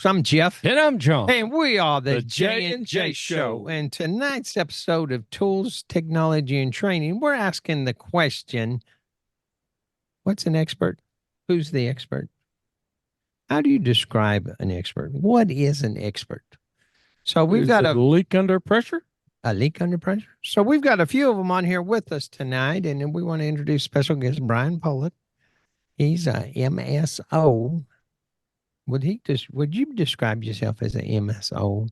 I'm Jeff. And I'm John. And we are the The J&J J&J Show. Show. And tonight's episode of Tools, Technology, and Training, we're asking the question, what's an expert? Who's the expert? How do you describe an expert? What is an expert? So we've got a leak under pressure. A leak under pressure. So we've got a few of them on here with us tonight, and then we want to introduce special guest Brian Pollock. He's a MSO. Would you describe yourself as an MSO?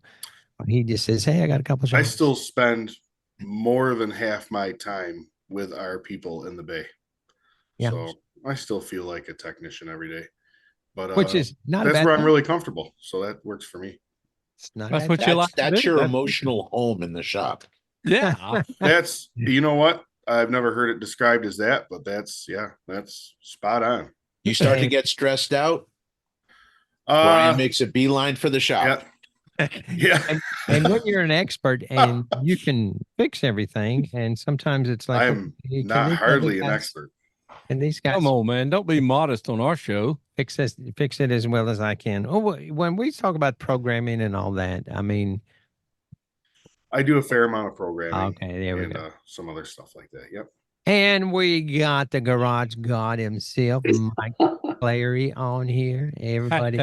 He just says, "Hey, I got a couple I jobs." still spend more than half my time with our people in the Bay. Yeah. So I still feel like a technician every day. But Which is not a that's bad where thing. I'm really comfortable. So that works for me. It's not That's bad what thing. you like. That's your emotional home in the shop. Yeah. That's, you know what? I've never heard it described as that, but that's spot on. You start to get stressed out, Uh, Brian makes a beeline for the shop. Yeah. And when you're an expert and you can fix everything, and sometimes it's like, I'm okay, not these hardly other an guys- expert. And these guys Come on, man. Don't be modest on our show. fix it as well as I can. Oh, when we talk about programming and all that, I mean, I do a fair amount of programming. okay, there we and go. some other stuff like that. Yep. And we got the garage god himself, Mike Clary, on here. Everybody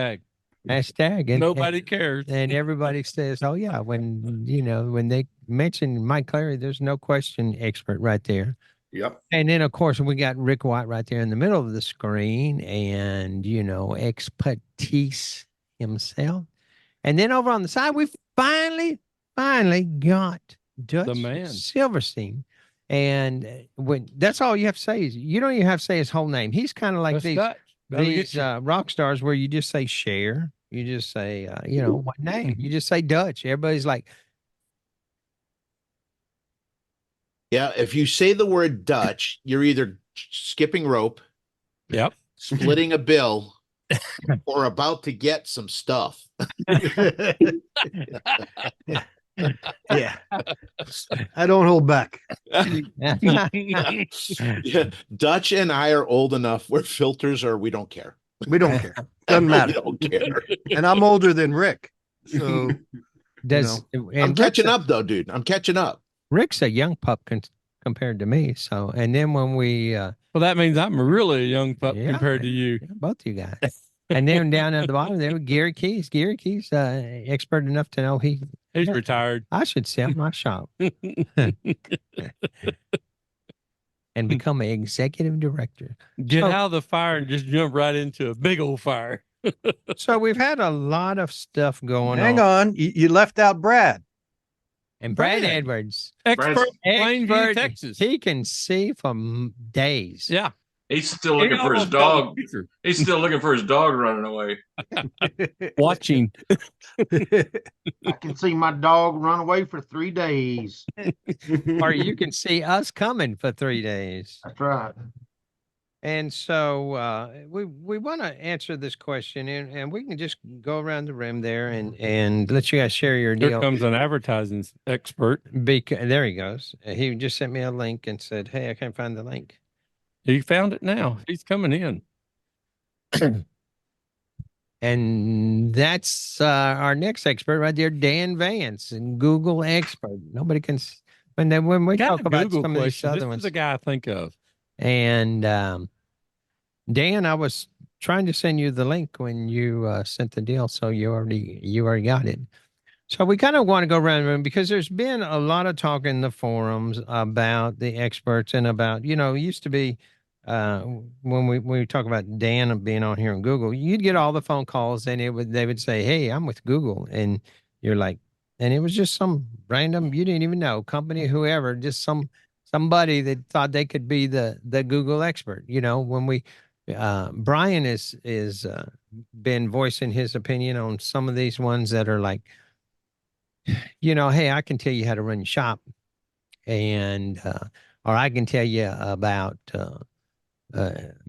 hashtag and Nobody cares. and everybody says, "Oh yeah," when they mention Mike Clary, there's no question expert right there. Yep. And then of course we got Rick White right there in the middle of the screen, and expertise himself. And then over on the side, we finally got Dutch The man. Silverstein. And when that's all you have to say is you don't even have to say his whole name. He's kind of like That's Dutch. That'll get these you. rock stars where you just say share, you just say what name, you just say Dutch. Everybody's like, Yeah, if you say the word Dutch, you're either skipping rope, Yep. splitting a bill, or about to get some stuff. Yeah. I don't hold back. Yeah, Dutch and I are old enough where filters are, we don't care. We don't care. Doesn't We matter. don't care. And I'm older than Rick. So does I'm and catching up though, dude. I'm catching up. Rick's a young pup compared to me. So, and then when we Well, that means I'm really a young pup Yeah. compared to you. both you guys, and then down at the bottom there, Gary Keys. Gary Keys, expert enough to know He's retired. I should sell my shop and become an executive director. Get So- out of the fire and just jump right into a big old fire. So we've had a lot of stuff going hang on. You left out Brad. And Brad Brad. Edwards, Expert Plainview, expert, Texas. he can see for days. Yeah. He's still looking for his almost got the dog. picture. He's still looking for his dog running away. Watching. I can see my dog run away for 3 days. Or you can see us coming for 3 days. That's right. And so we want to answer this question, and we can just go around the rim there and let you guys share your Here deal. comes an advertising expert. There he goes. He just sent me a link and said, "Hey, I can't find the link." He found it now. He's coming in. And that's our next expert right there, Dan Vance, and Google expert. Nobody can when we Got talk a about Google some of these question. other This ones. is the guy I think of. And Dan, I was trying to send you the link when you sent the deal, so you already got it. So we kind of want to go around the room because there's been a lot of talk in the forums about the experts and about, it used to be when we talk about Dan being on here on Google, you'd get all the phone calls and they would say, "Hey, I'm with Google," and you're like, and it was just some random you didn't even know company, whoever, just somebody that thought they could be the Google expert. When we Brian is been voicing his opinion on some of these ones that are like, hey, I can tell you how to run your shop, and or I can tell you about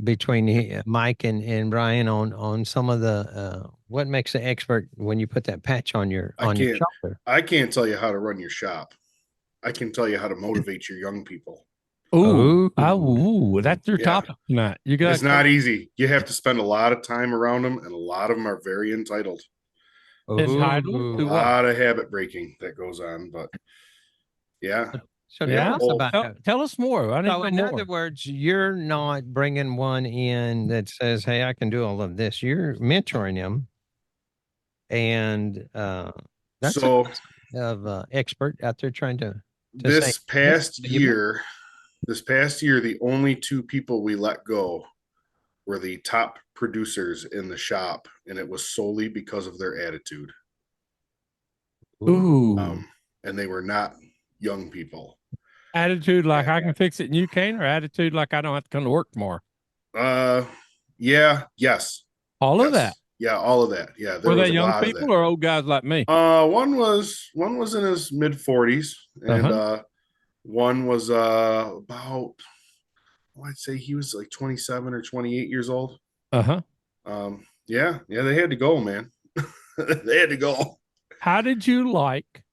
between Mike and Brian on some of the what makes an expert when you put that patch on your shoulder. I can't tell you how to run your shop. I can tell you how to motivate your young people. Ooh, that's your topic tonight. It's not easy. You have to spend a lot of time around them, and a lot of them are very entitled. Entitled Ooh. to A what? lot of habit breaking that goes on, but yeah. So Yeah. tell us about Tell, that. tell us more. I need So to in know more. other words, you're not bringing one in that says, "Hey, I can do all of this." You're mentoring him, and that's a So of expert out there trying to say this past year, the only two people we let go were the top producers in the shop, and it was solely because of their attitude. Ooh. And they were not young people. Attitude like I can fix it and you can't, or attitude like I don't have to come to work tomorrow? Yes. All of Yes. that. Yeah, all of that. Yeah, there Were was they a young lot of people that. or old guys like me? One was in his mid 40s, and Uh-huh. one was about, I'd say he was like 27 or 28 years old. Uh-huh. Yeah, they had to go, man. They had to go. How did you like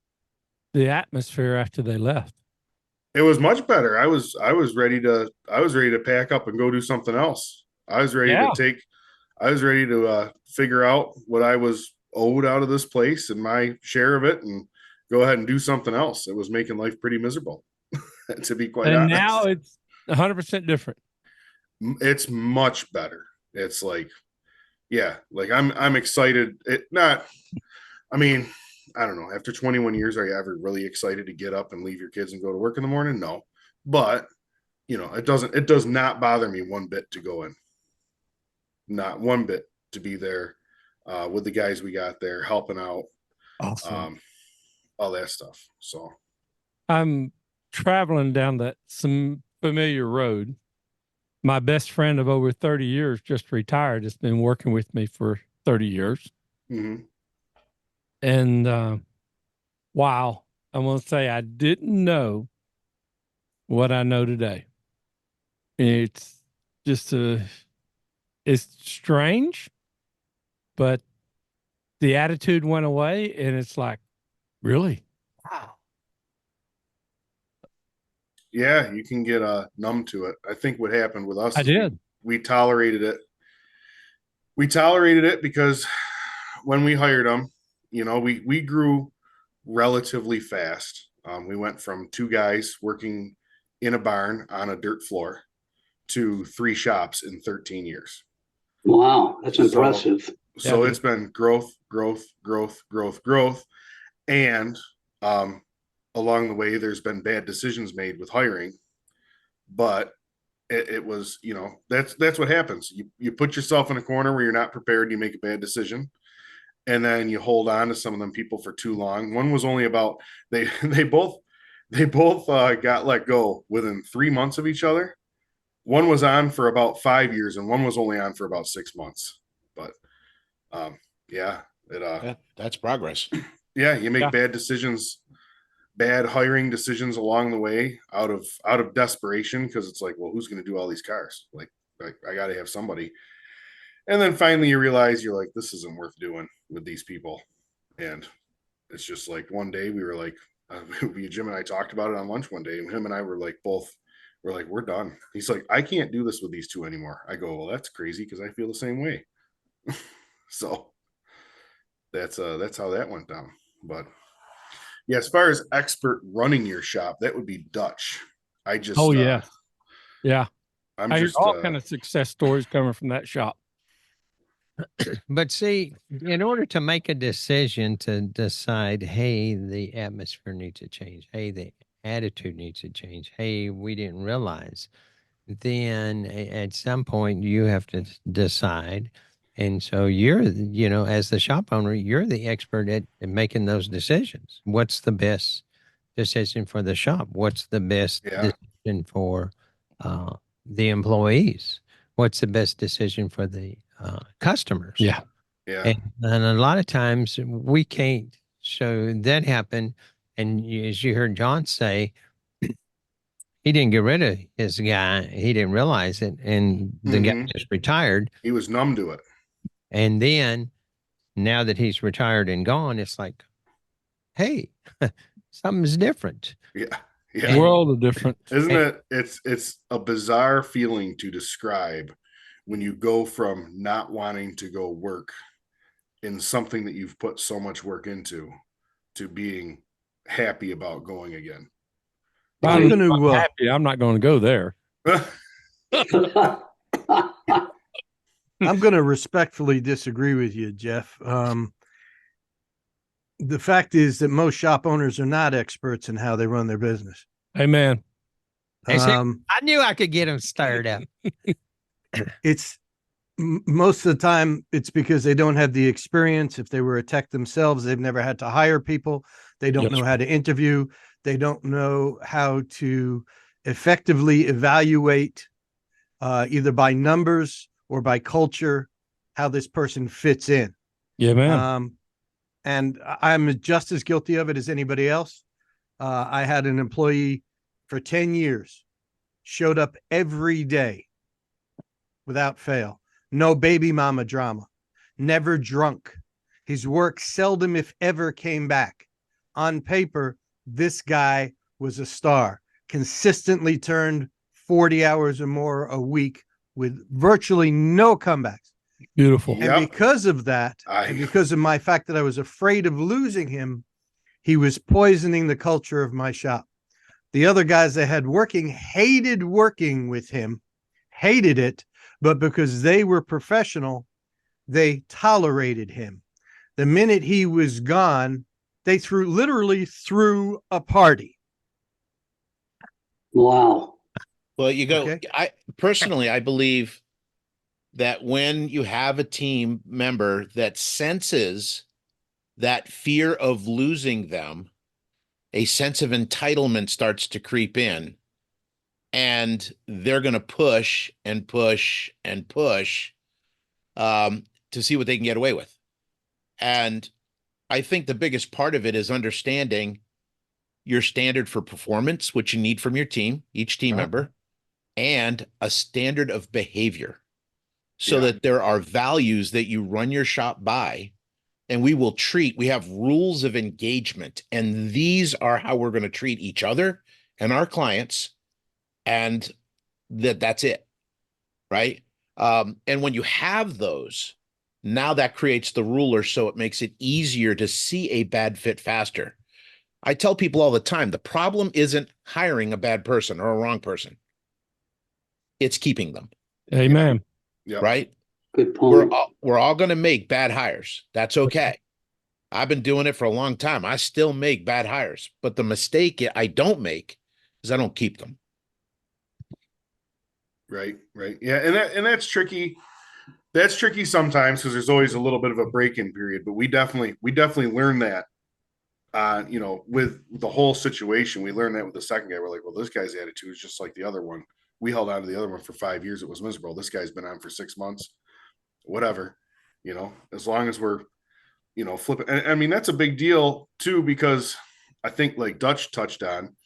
the atmosphere after they left? It was much better. I was ready to pack up and go do something else. I was ready Yeah. to figure out what I was owed out of this place and my share of it, and go ahead and do something else. It was making life pretty miserable, to be quite And honest. now it's 100% different. It's much better. It's like, yeah, like I'm excited. I mean, I don't know. After 21 years, are you ever really excited to get up and leave your kids and go to work in the morning? No, but it does not bother me one bit to go in. Not one bit to be there with the guys we got there helping out, Awesome. all that stuff. So I'm traveling down some familiar road. My best friend of over 30 years just retired. Has been working with me for 30 years. mhm. And wow, I want to say I didn't know what I know today. It's just it's strange, but the attitude went away, and it's like, really? Wow. Yeah, you can get numb to it. I think what happened with us I is did. we tolerated it. We tolerated it because when we hired them, we grew relatively fast. We went from two guys working in a barn on a dirt floor to three shops in 13 years. Wow, that's impressive. So Yeah, it's been growth, growth, growth, growth, growth. And along the way, there's been bad decisions made with hiring, but it was, that's what happens. You put yourself in a corner where you're not prepared, you make a bad decision, and then you hold on to some of them people for too long. One was only about, they both got let go within 3 months of each other. One was on for about 5 years, and one was only on for about 6 months. But yeah, That's progress. yeah, you make Yeah. bad decisions, bad hiring decisions along the way out of desperation, because it's like, well, who's going to do all these cars? Like I got to have somebody. And then finally you realize you're like, this isn't worth doing with these people. And it's just like, one day we were like, Jim and I talked about it on lunch one day, and him and I were like, we're done. He's like, I can't do this with these two anymore. I go, well, that's crazy, because I feel the same way. So that's how that went down. But yeah, as far as expert running your shop, that would be Dutch. I just, Oh, yeah. Yeah. I'm I hear just all kind of success stories coming from that shop. But see, in order to make a decision to decide, hey, the atmosphere needs to change, hey, the attitude needs to change, hey, we didn't realize, then at some point you have to decide. And so you're, as the shop owner, you're the expert at making those decisions. What's the best decision for the shop? What's the best Yeah. decision for the employees? What's the best decision for the customers? Yeah. yeah. And a lot of times we can't. So that happened. And as you heard John say, he didn't get rid of his guy. He didn't realize it. And the guy Mhm. just retired. He was numb to it. And then now that he's retired and gone, it's like, hey, something's different. Yeah. Yeah. World of difference. Isn't it? It's a bizarre feeling to describe when you go from not wanting to go work in something that you've put so much work into to being happy about going again. I'm going to happy. I'm not going to go there. I'm going to respectfully disagree with you, Jeff. The fact is that most shop owners are not experts in how they run their business. Amen. Hey, see, Um, I knew I could get him stirred up. it's most of the time it's because they don't have the experience. If they were a tech themselves, they've never had to hire people. They don't Yes. know how to interview. They don't know how to effectively evaluate either by numbers or by culture how this person fits in. Yeah, man. And I'm just as guilty of it as anybody else. I had an employee for 10 years, showed up every day without fail. No baby mama drama, never drunk. His work seldom, if ever, came back. On paper, this guy was a star, consistently turned 40 hours or more a week with virtually no comebacks. Beautiful. Yep. And because of that, and because of my fact that I was afraid of losing him, he was poisoning the culture of my shop. The other guys I had working hated working with him, hated it, but because they were professional, they tolerated him. The minute he was gone, they literally threw a party. Wow. Well, you go. Okay. I believe that when you have a team member that senses that fear of losing them, a sense of entitlement starts to creep in, and they're going to push and push and push to see what they can get away with. And I think the biggest part of it is understanding your standard for performance, which you need from your team, each team member, and a standard of behavior, so that there are values that you run your shop by. And we have rules of engagement, and these are how we're going to treat each other and our clients. And that's it. Right. And when you have those, now that creates the ruler. So it makes it easier to see a bad fit faster. I tell people all the time, the problem isn't hiring a bad person or a wrong person. It's keeping them. Amen. Yep. Right. Good point. We're all going to make bad hires. That's okay. I've been doing it for a long time. I still make bad hires, but the mistake I don't make is I don't keep them. Right. Yeah. And that's tricky. That's tricky sometimes because there's always a little bit of a break-in period, but we definitely learned that, with the whole situation. We learned that with the second guy. We're like, well, this guy's attitude is just like the other one. We held on to the other one for 5 years. It was miserable. This guy's been on for 6 months, whatever, as long as we're, flipping. And I mean, that's a big deal too, because I think like Dutch touched on,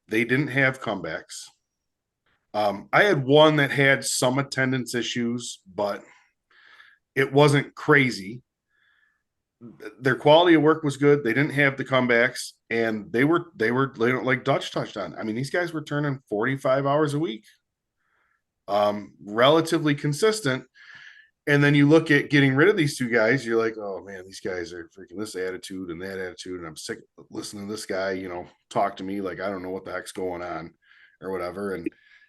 they didn't have comebacks. I had one that had some attendance issues, but it wasn't crazy. Their quality of work was good. They didn't have the comebacks, and they were like Dutch touched on. I mean, these guys were turning 45 hours a week, relatively consistent. And then you look at getting rid of these two guys, you're like, oh man, these guys are freaking this attitude and that attitude. And I'm sick of listening to this guy, talk to me like I don't know what the heck's going on or whatever. And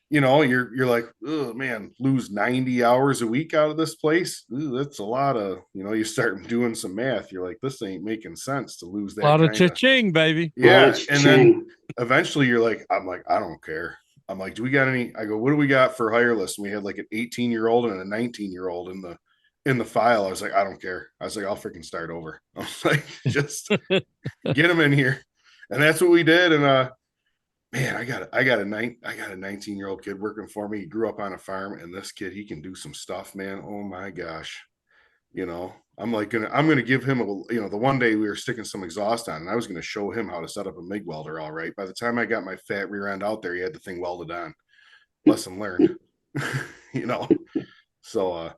you're like, oh man, lose 90 hours a week out of this place. Ooh, that's a lot of, you start doing some math. You're like, this ain't making sense to lose that. A lot of cha-ching, baby. Yeah. And then eventually you're like, I don't care. I'm like, do we got any? I go, what do we got for hire list? And we had like an 18-year-old and a 19-year-old in the file. I was like, I don't care. I was like, I'll freaking start over. I was like, just get them in here. And that's what we did. And man, I got a 19-year-old kid working for me. He grew up on a farm, and this kid, he can do some stuff, man. Oh my gosh. I'm gonna give him the one day we were sticking some exhaust on, and I was gonna show him how to set up a MIG welder. All right. By the time I got my fat rear end out there, he had the thing welded on. Lesson learned. So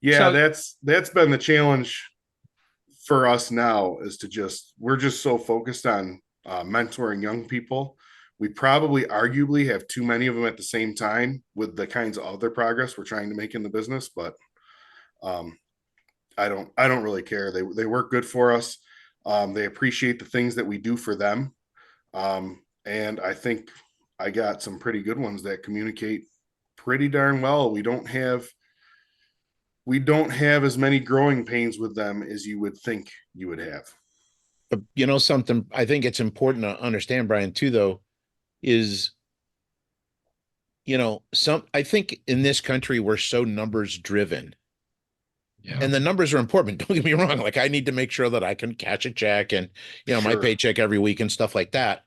that's been the challenge for us now, is we're just so focused on mentoring young people. We probably arguably have too many of them at the same time with the kinds of other progress we're trying to make in the business, but I don't really care. They work good for us. They appreciate the things that we do for them. And I think I got some pretty good ones that communicate pretty darn well. We don't have as many growing pains with them as you would think you would have. But you know something, I think it's important to understand, Brian, too, though, is I think in this country we're so numbers driven. Yeah. And the numbers are important. Don't get me wrong. Like I need to make sure that I can cash a check and my Sure. paycheck every week and stuff like that.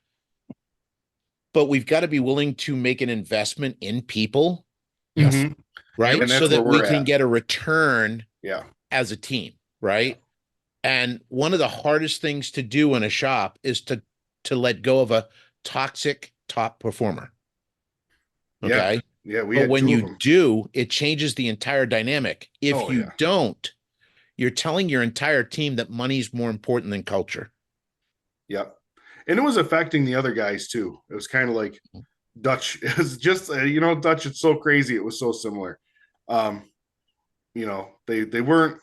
But we've got to be willing to make an investment in people, Yes. Mhm. right? And that's So that where we we're can at. get a return Yeah. as a team, right? And one of the hardest things to do in a shop is to let go of a toxic top performer. Okay. Yeah. Yeah. We But had when two of you them. do, it changes the entire dynamic. If Oh, you yeah. don't, you're telling your entire team that money's more important than culture. Yep. And it was affecting the other guys too. It was kind of like Dutch. It was just, Dutch, it's so crazy. It was so similar. Um, they weren't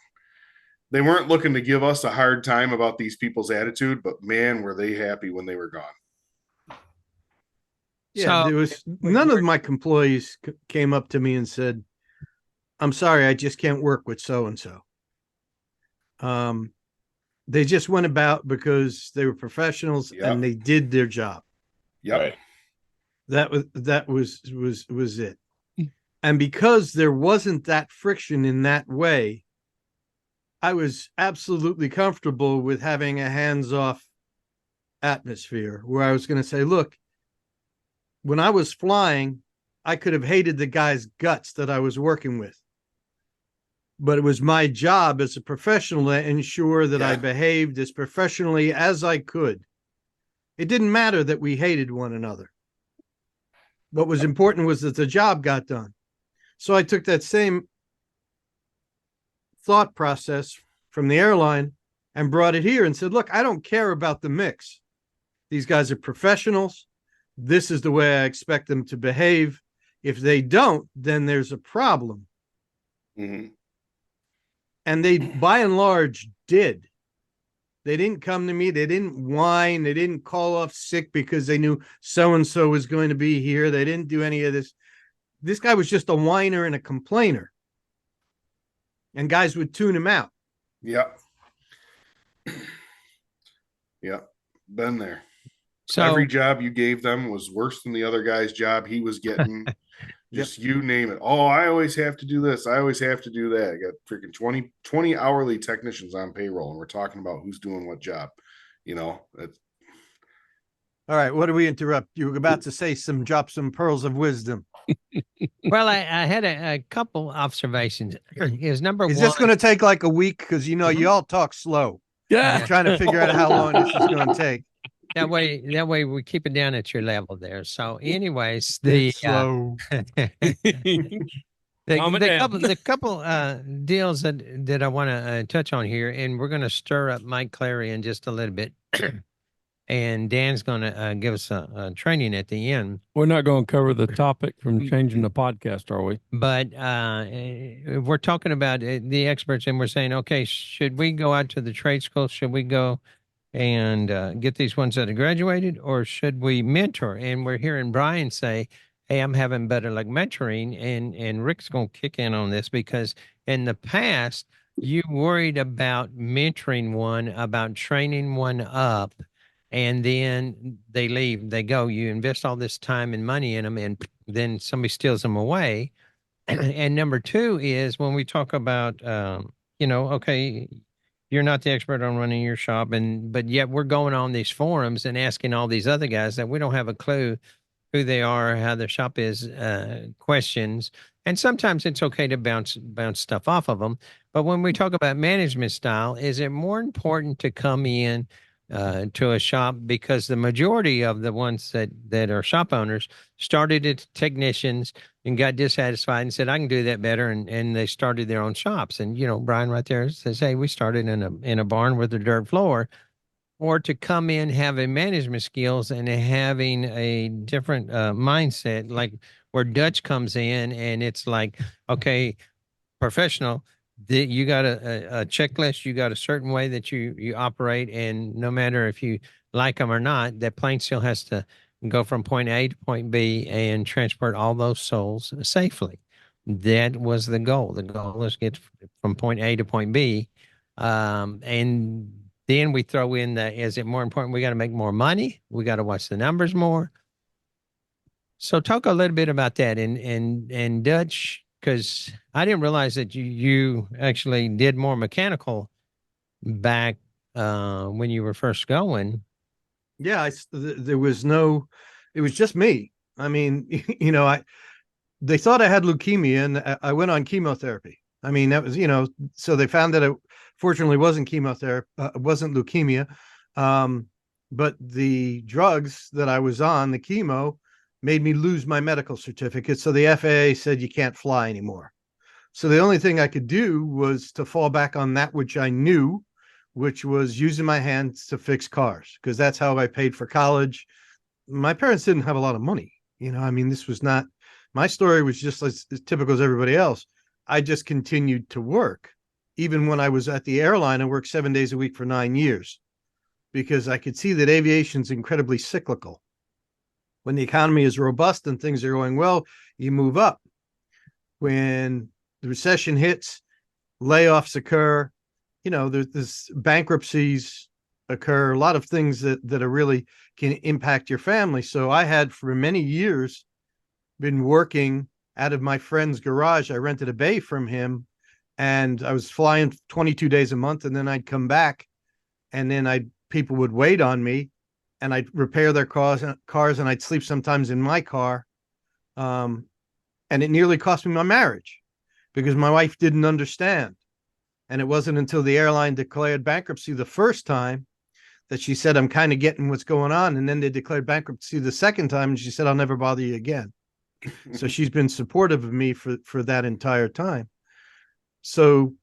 looking to give us a hard time about these people's attitude, but man, were they happy when they were gone. Yeah, So- there was none of my employees came up to me and said, "I'm sorry, I just can't work with so and so." They just went about because they were professionals Yep. and they did their job. Yep. Right. That was it. And because there wasn't that friction in that way, I was absolutely comfortable with having a hands-off atmosphere where I was going to say, look, when I was flying, I could have hated the guy's guts that I was working with. But it was my job as a professional to ensure that I Yeah. behaved as professionally as I could. It didn't matter that we hated one another. What was important was that the job got done. So I took that same thought process from the airline and brought it here and said, look, I don't care about the mix. These guys are professionals. This is the way I expect them to behave. If they don't, then there's a problem. Mhm. And they, by and large, did. They didn't come to me. They didn't whine. They didn't call off sick because they knew so-and-so was going to be here. They didn't do any of this. This guy was just a whiner and a complainer. And guys would tune him out. Yep. Yep. Been there. So Every job you gave them was worse than the other guy's job he was getting. Just you name it. Oh, I always have to do this. I always have to do that. I got freaking 20 hourly technicians on payroll, and we're talking about who's doing what job. It's, All right, what do we interrupt? You were about to say drop some pearls of wisdom. well, I had a couple observations. Is number Is one. this going to take like a week? Because you all talk slow. Yeah. I'm trying to figure out how long this is going to take. That way we keep it down at your level there. So, anyways, the slow. Calm it down. the couple deals that I want to touch on here, and we're going to stir up Mike Clary in just a little bit, and Dan's going to give us a training at the end. We're not going to cover the topic from changing the podcast, are we? But we're talking about the experts, and we're saying, okay, should we go out to the trade school? Should we go and get these ones that have graduated, or should we mentor? And we're hearing Brian say, hey, I'm having better luck mentoring, and Rick's going to kick in on this because in the past, you worried about mentoring one, about training one up, and then they leave, they go, you invest all this time and money in them, and then somebody steals them away. And number two is when we talk about, okay, you're not the expert on running your shop, but yet we're going on these forums and asking all these other guys that we don't have a clue who they are, how their shop is, questions. And sometimes it's okay to bounce stuff off of them. But when we talk about management style, is it more important to come in to a shop because the majority of the ones that are shop owners started as technicians and got dissatisfied and said, I can do that better. And they started their own shops. And, Brian right there says, hey, we started in a barn with a dirt floor. Or to come in having management skills and having a different mindset, like where Dutch comes in and it's like, okay, professional, You got a checklist. You got a certain way that you operate, and no matter if you like them or not, that plane still has to go from point A to point B and transport all those souls safely. That was the goal. The goal is get from point A to point B, and then we throw in the, is it more important? We got to make more money. We got to watch the numbers more. So talk a little bit about that and Dutch, because I didn't realize that you actually did more mechanical back when you were first going. Yeah, there was no, it was just me. I mean, they thought I had leukemia, and I went on chemotherapy. I mean, that was, so they found that it fortunately wasn't chemotherapy, wasn't leukemia. But the drugs that I was on, the chemo, made me lose my medical certificate. So the FAA said you can't fly anymore. So the only thing I could do was to fall back on that which I knew, which was using my hands to fix cars, because that's how I paid for college. My parents didn't have a lot of money. I mean, this was not, my story was just as typical as everybody else. I just continued to work. Even when I was at the airline, I worked 7 days a week for 9 years because I could see that aviation's incredibly cyclical. When the economy is robust and things are going well, you move up. When the recession hits, layoffs occur, there's bankruptcies occur, a lot of things that are really can impact your family. So I had for many years been working out of my friend's garage. I rented a bay from him, and I was flying 22 days a month, and then I'd come back, and then people would wait on me, and I'd repair their cars, and I'd sleep sometimes in my car. And it nearly cost me my marriage because my wife didn't understand. And it wasn't until the airline declared bankruptcy the first time that she said, I'm kind of getting what's going on. And then they declared bankruptcy the second time, and she said, I'll never bother you again. So she's been supportive of me for that entire time. So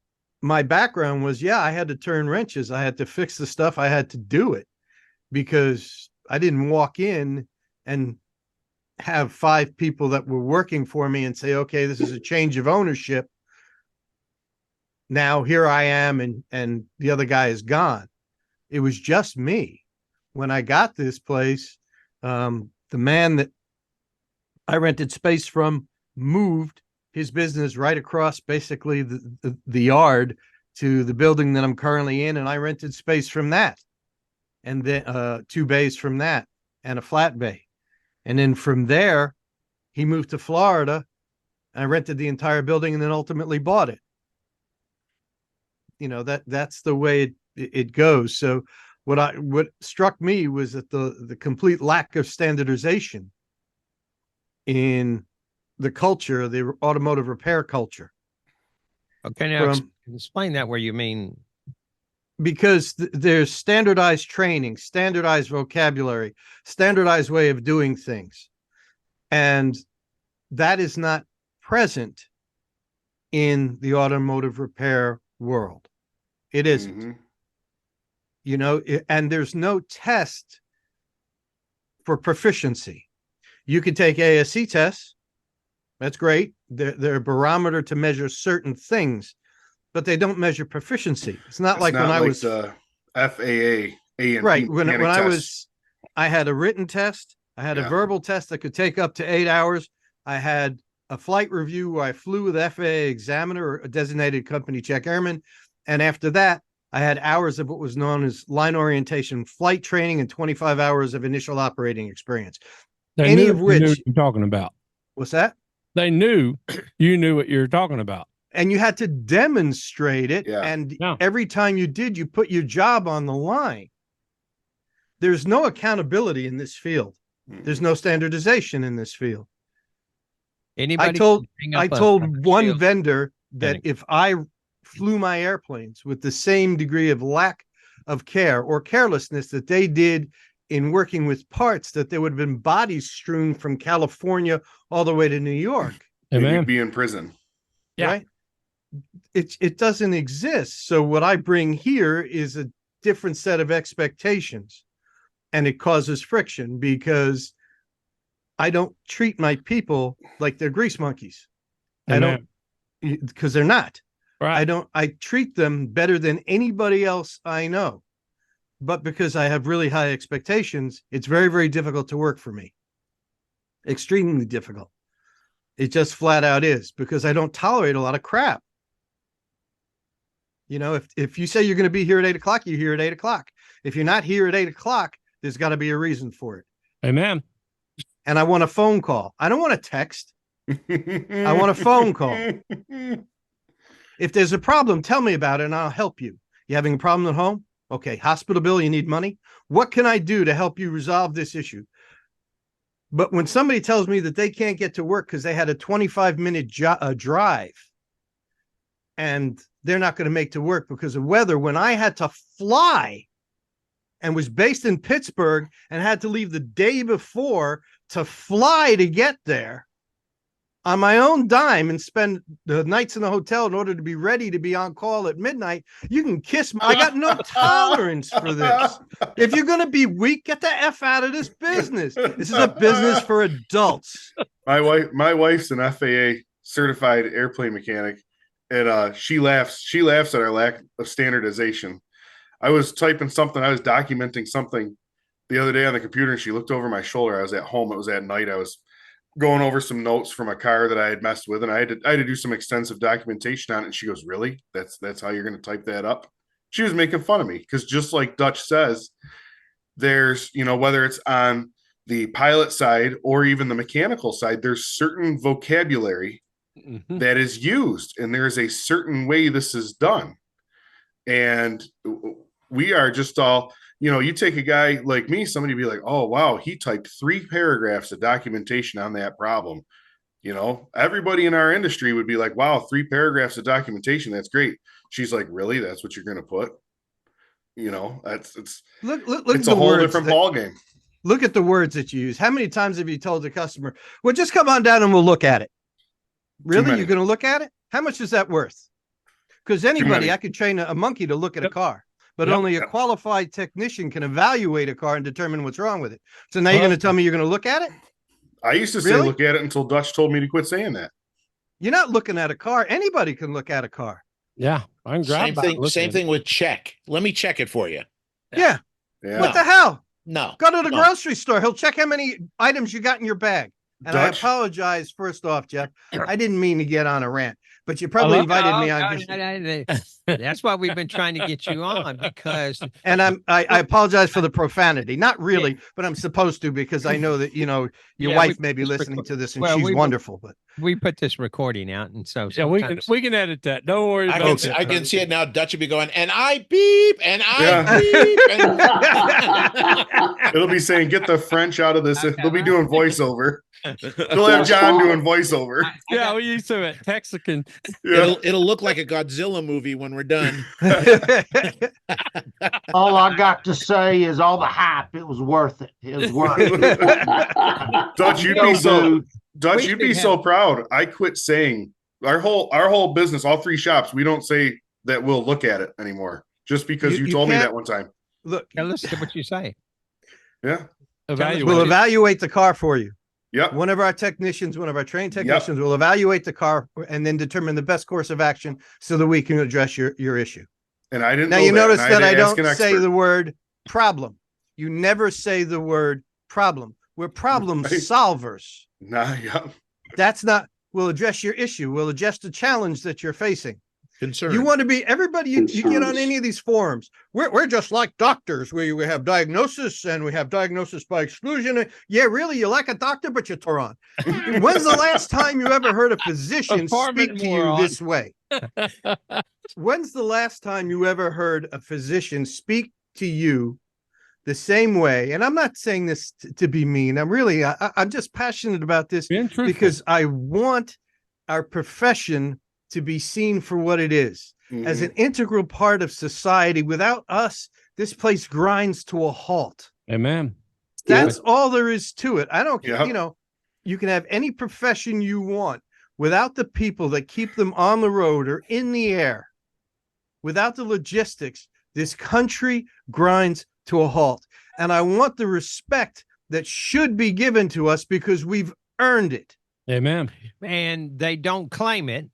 my background was, I had to turn wrenches. I had to fix the stuff. I had to do it because I didn't walk in and have 5 people that were working for me and say, okay, this is a change of ownership. Now here I am, and the other guy is gone. It was just me. When I got this place, the man that I rented space from moved his business right across basically the yard to the building that I'm currently in, and I rented space from that, and then 2 bays from that, and a flat bay. And then from there, he moved to Florida. I rented the entire building and then ultimately bought it. That's the way it goes. So what struck me was that the complete lack of standardization in the culture, the automotive repair culture. Okay, now explain that where you mean. Because there's standardized training, standardized vocabulary, standardized way of doing things. And that is not present in the automotive repair world. It isn't. Mm-hmm. And there's no test for proficiency. You can take ASC tests. That's great. They're a barometer to measure certain things, but they don't measure proficiency. It's not like when I was the FAA A&P right. When I test. was, I had a written test. I had a verbal test that could take up to 8 hours. I had a flight review where I flew with FAA examiner or a designated company check airman. And after that, I had hours of what was known as line orientation flight training and 25 hours of initial operating experience. Any of which you're talking about. What's that? They knew you knew what you're talking about. And you had to demonstrate it. Yeah. And every time you did, you put your job on the line. There's no accountability in this field. There's no standardization in this field. I told one vendor that if I flew my airplanes with the same degree of lack of care or carelessness that they did in working with parts, that there would have been bodies strewn from California all the way to New York. You'd be in prison. Yeah. Right? It doesn't exist. So what I bring here is a different set of expectations, and it causes friction because I don't treat my people like they're grease monkeys. I don't, because they're not. Right. I treat them better than anybody else I know. But because I have really high expectations, it's very, very difficult to work for me. Extremely difficult. It just flat out is, because I don't tolerate a lot of crap. You know, if you say you're going to be here at 8 o'clock, you're here at 8 o'clock. If you're not here at 8 o'clock, there's got to be a reason for it. Amen. And I want a phone call. I don't want a text. I want a phone call. If there's a problem, tell me about it and I'll help you. You having a problem at home? Okay. Hospital bill, you need money. What can I do to help you resolve this issue? But when somebody tells me that they can't get to work because they had a 25-minute drive and they're not going to make to work because of weather, when I had to fly and was based in Pittsburgh and had to leave the day before to fly to get there on my own dime and spend the nights in the hotel in order to be ready to be on call at midnight, you can kiss me. I got no tolerance for this. If you're going to be weak, get the F out of this business. This is a business for adults. My wife's an FAA certified airplane mechanic, and she laughs at our lack of standardization. I was typing something, I was documenting something the other day on the computer, and she looked over my shoulder. I was at home, it was at night. I was going over some notes from a car that I had messed with, and I had to do some extensive documentation on it. And she goes, "Really? That's how you're going to type that up?" She was making fun of me because, just like Dutch says, there's, whether it's on the pilot side or even the mechanical side, there's certain vocabulary that is used, and there's a certain way this is done. And we are just all, you take a guy like me, somebody be like, "Oh, wow, he typed 3 paragraphs of documentation on that problem." Everybody in our industry would be like, "Wow, 3 paragraphs of documentation. That's great." She's like, "Really? That's what you're going to put?" It's a whole different ballgame. Look at the words that you use. How many times have you told the customer, "Well, just come on down and we'll look at it"? Really? You're going to look at it? How much is that worth? Because anybody, I could train a monkey to look at a car. But only a qualified technician can evaluate a car and determine what's wrong with it. So now you're going to tell me you're going to look at it? I used to say look at it until Dutch told me to quit saying that. You're not looking at a car. Anybody can look at a car. Yeah. Same thing with check. Let me check it for you. Yeah. Yeah. What the hell? No. Go to the grocery store. He'll check how many items you got in your bag. And Dutch? I apologize first off, Jeff. I didn't mean to get on a rant, but you probably invited me on. That's why we've been trying to get you on, because. And I apologize for the profanity. Not really, but I'm supposed to, because I know that your wife may be listening to this, and she's wonderful. But we put this recording out, and so we can edit that. Don't worry. I can see it now. Dutch will be going, and I beep, and I beep. It'll be saying, "Get the French out of this." They'll be doing voiceover. They'll have John doing voiceover. Yeah, we used to it. Texican. Yeah. It'll look like a Godzilla movie when we're done. All I got to say is all the hype. It was worth it. It was worth it. Dutch, you'd be so proud. I quit saying our whole business, all 3 shops. We don't say that we'll look at it anymore, just because you told me that one time. Look, now listen to what you say. Yeah, we'll evaluate the car for you. Yep. One of our trained technicians will evaluate the car and then determine the best course of action so that we can address your issue. And I didn't now, you notice that I don't say the word problem. You never say the word problem. We're problem solvers. Yeah. That's not, we'll address your issue. We'll address the challenge that you're facing. Concern. You want to be everybody. You get on any of these forums. We're just like doctors. We have diagnosis and we have diagnosis by exclusion. Yeah, really, you like a doctor, but you're Toron. When's the last time you ever heard a physician speak to you this way? When's the last time you ever heard a physician speak to you the same way? And I'm not saying this to be mean. I'm just passionate about this because I want our profession to be seen for what it is, as an integral part of society. Without us, this place grinds to a halt. Amen. That's all there is to it. I don't care. You can have any profession you want. Without the people that keep them on the road or in the air, without the logistics, this country grinds to a halt. And I want the respect that should be given to us because we've earned it. Amen. And they don't claim it.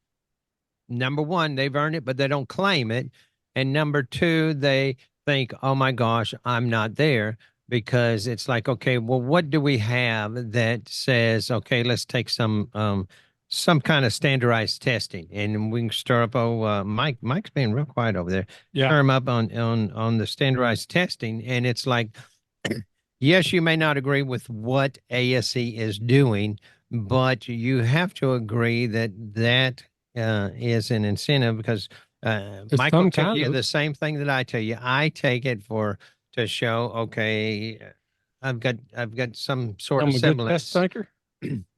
number one, they've earned it, but they don't claim it. And number two, they think, oh my gosh, I'm not there, because it's like, okay, well, what do we have that says, okay, let's take some kind of standardized testing, and we can stir up. Mike's being real quiet over there. Yeah. Stir him up on the standardized testing, and it's like, yes, you may not agree with what ASE is doing, but you have to agree that is an incentive, because It's Mike will some tell kind you of. the same thing that I tell you. I take it to show, okay, I've got some sort I'm of a good test semblance. taker.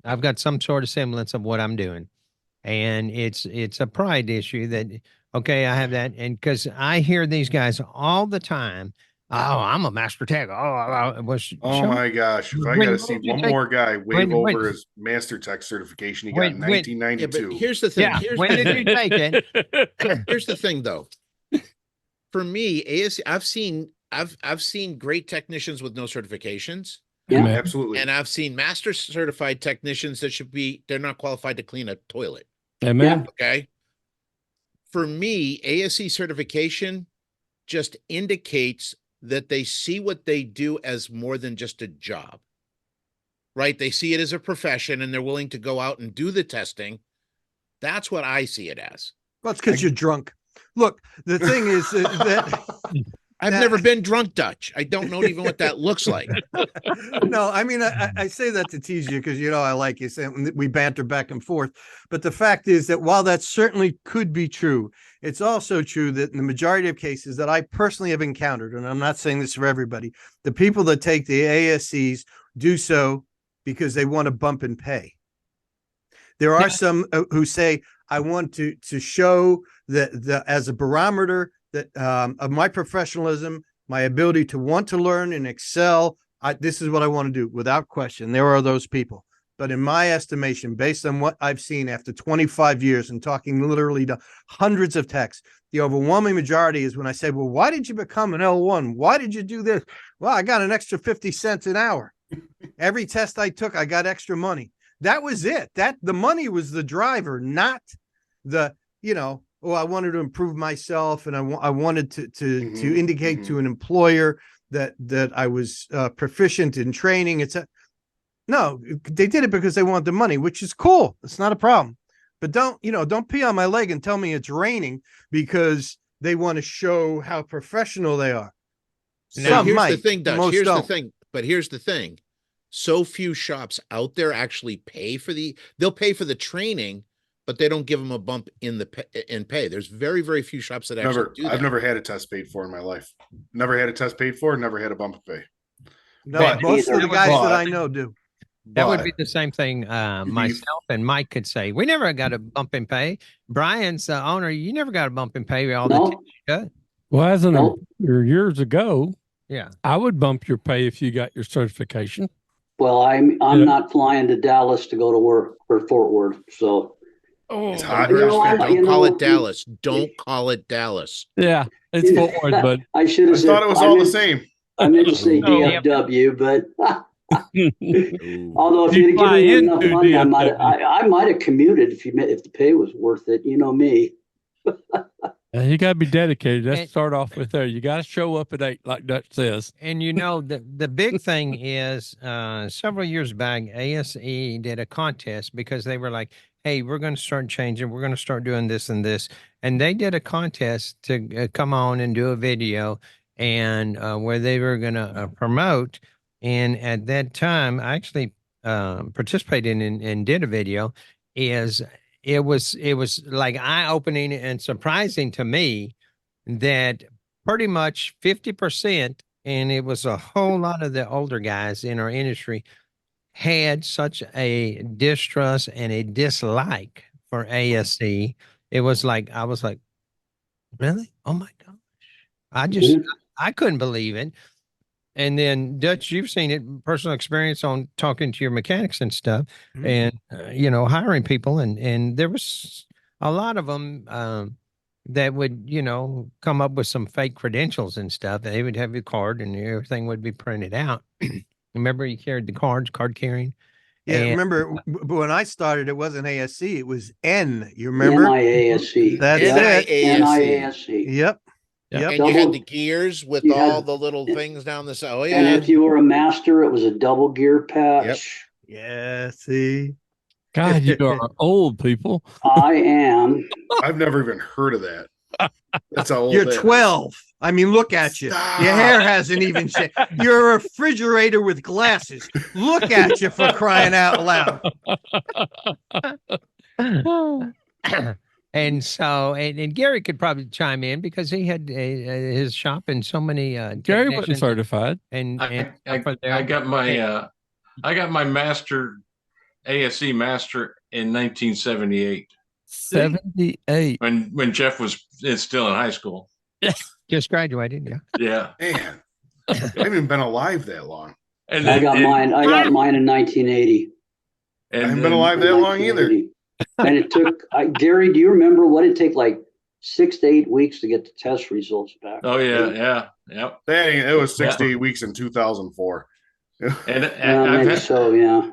I've got some sort of semblance of what I'm doing. And it's a pride issue that, okay, I have that. And because I hear these guys all the time, oh, I'm a master tech. Oh, Oh my gosh. If I got to see did you one take, more guy wave when, over his master tech certification he got in when, Yeah, but 1992. here's the thing. yeah, Here's when the did you take it? Here's the thing though. For me, ASE, I've seen great technicians with no certifications, Yeah. Man. Absolutely. and I've seen master certified technicians that they're not qualified to clean a toilet. Amen. Okay. For me, ASE certification just indicates that they see what they do as more than just a job, right? They see it as a profession and they're willing to go out and do the testing. That's what I see it as. Well, it's because you're drunk. Look, the thing is that I've never been drunk, Dutch. I don't know even what that looks like. no, I mean, I say that to tease you because, I like you saying we banter back and forth. But the fact is that while that certainly could be true, it's also true that in the majority of cases that I personally have encountered, and I'm not saying this for everybody, the people that take the ASCs do so because they want to bump in pay. There are some who say, I want to show that as a barometer that of my professionalism, my ability to want to learn and excel. This is what I want to do without question. There are those people. But in my estimation, based on what I've seen after 25 years and talking literally to hundreds of techs, the overwhelming majority is when I say, well, why did you become an L1? Why did you do this? Well, I got an extra 50 cents an hour. Every test I took, I got extra money. That was it. The money was the driver, not the, I wanted to improve myself, and I wanted to indicate to an employer that I was proficient in training. No, they did it because they want the money, which is cool. It's not a problem. But don't pee on my leg and tell me it's raining because they want to show how professional they are. Now, here's might, the thing, Dutch. most Here's don't. the thing. But here's the thing. So few shops out there actually they'll pay for the training, but they don't give them a bump in pay. There's very, very few shops that actually do that. I've never had a test paid for in my life. Never had a test paid for, never had a bump of pay. No, But- most of the guys but- that I know do. That would But be the same thing myself and Mike could say. We never got a bump in pay. Brian's the owner. You never got a bump in pay. All the No. tips you got. Well, as an No. employer years ago, Yeah. I would bump your pay if you got your certification. Well, I'm Yeah. not flying to Dallas to go to work or Fort Worth. So it's hot. You here. know, I- Don't you call know, it Dallas. Don't call it Dallas. Yeah, it's Fort Worth, but I should I have said thought it was all the same. I meant to say No. DFW, but Ooh. although if You you'd fly given me enough into money, DFW. I might have commuted if the pay was worth it. You know me. you got to be dedicated. Let's And- start off with there. You got to show up at 8, like Dutch says. And the big thing is several years back, ASE did a contest because they were like, hey, we're going to start changing. We're going to start doing this and this. And they did a contest to come on and do a video and where they were going to promote. And at that time, I actually participated in and did a video. It was like eye-opening and surprising to me that pretty much 50%, and it was a whole lot of the older guys in our industry, had such a distrust and a dislike for ASC. It was like, I was like, really? Oh my gosh. I couldn't believe it. And then Dutch, you've seen it, personal experience on talking to your mechanics and stuff, and hiring people, and there was a lot of them that would come up with some fake credentials and stuff. They would have your card, and everything would be printed out. Remember, you carried the card carrying, Yeah, And- remember when I started, it wasn't ASC, it was N. You remember? NIASC. That's Yep. it. NIASC. Yep. Yeah. Yep. And Double- you had the gears with you all had- the little things down the side. Oh And yeah. if you were a master, it was a double gear patch. Yeah. See. God, you are old people. I am. I've never even heard of that. That's how old You're that is. 12. I mean, look at you. Stop. Your hair hasn't even changed. You're a refrigerator with glasses. Look at you for crying out loud. And so, and Gary could probably chime in because he had his shop and so many Gary wasn't technicians certified. and I got my master ASC master in 1978 78. when Jeff was still in high school. just graduated. Yeah. Yeah, Man, I haven't even been alive that long. and I then, got mine. I got mine in 1980. I And haven't been then- alive that long either. 1980. And it took. Gary, do you remember what it take? Like 6 to 8 weeks to get the test results back. Oh yeah. Dang, it was 6 to Yeah. 8 weeks in 2004. And Maybe so. Yeah.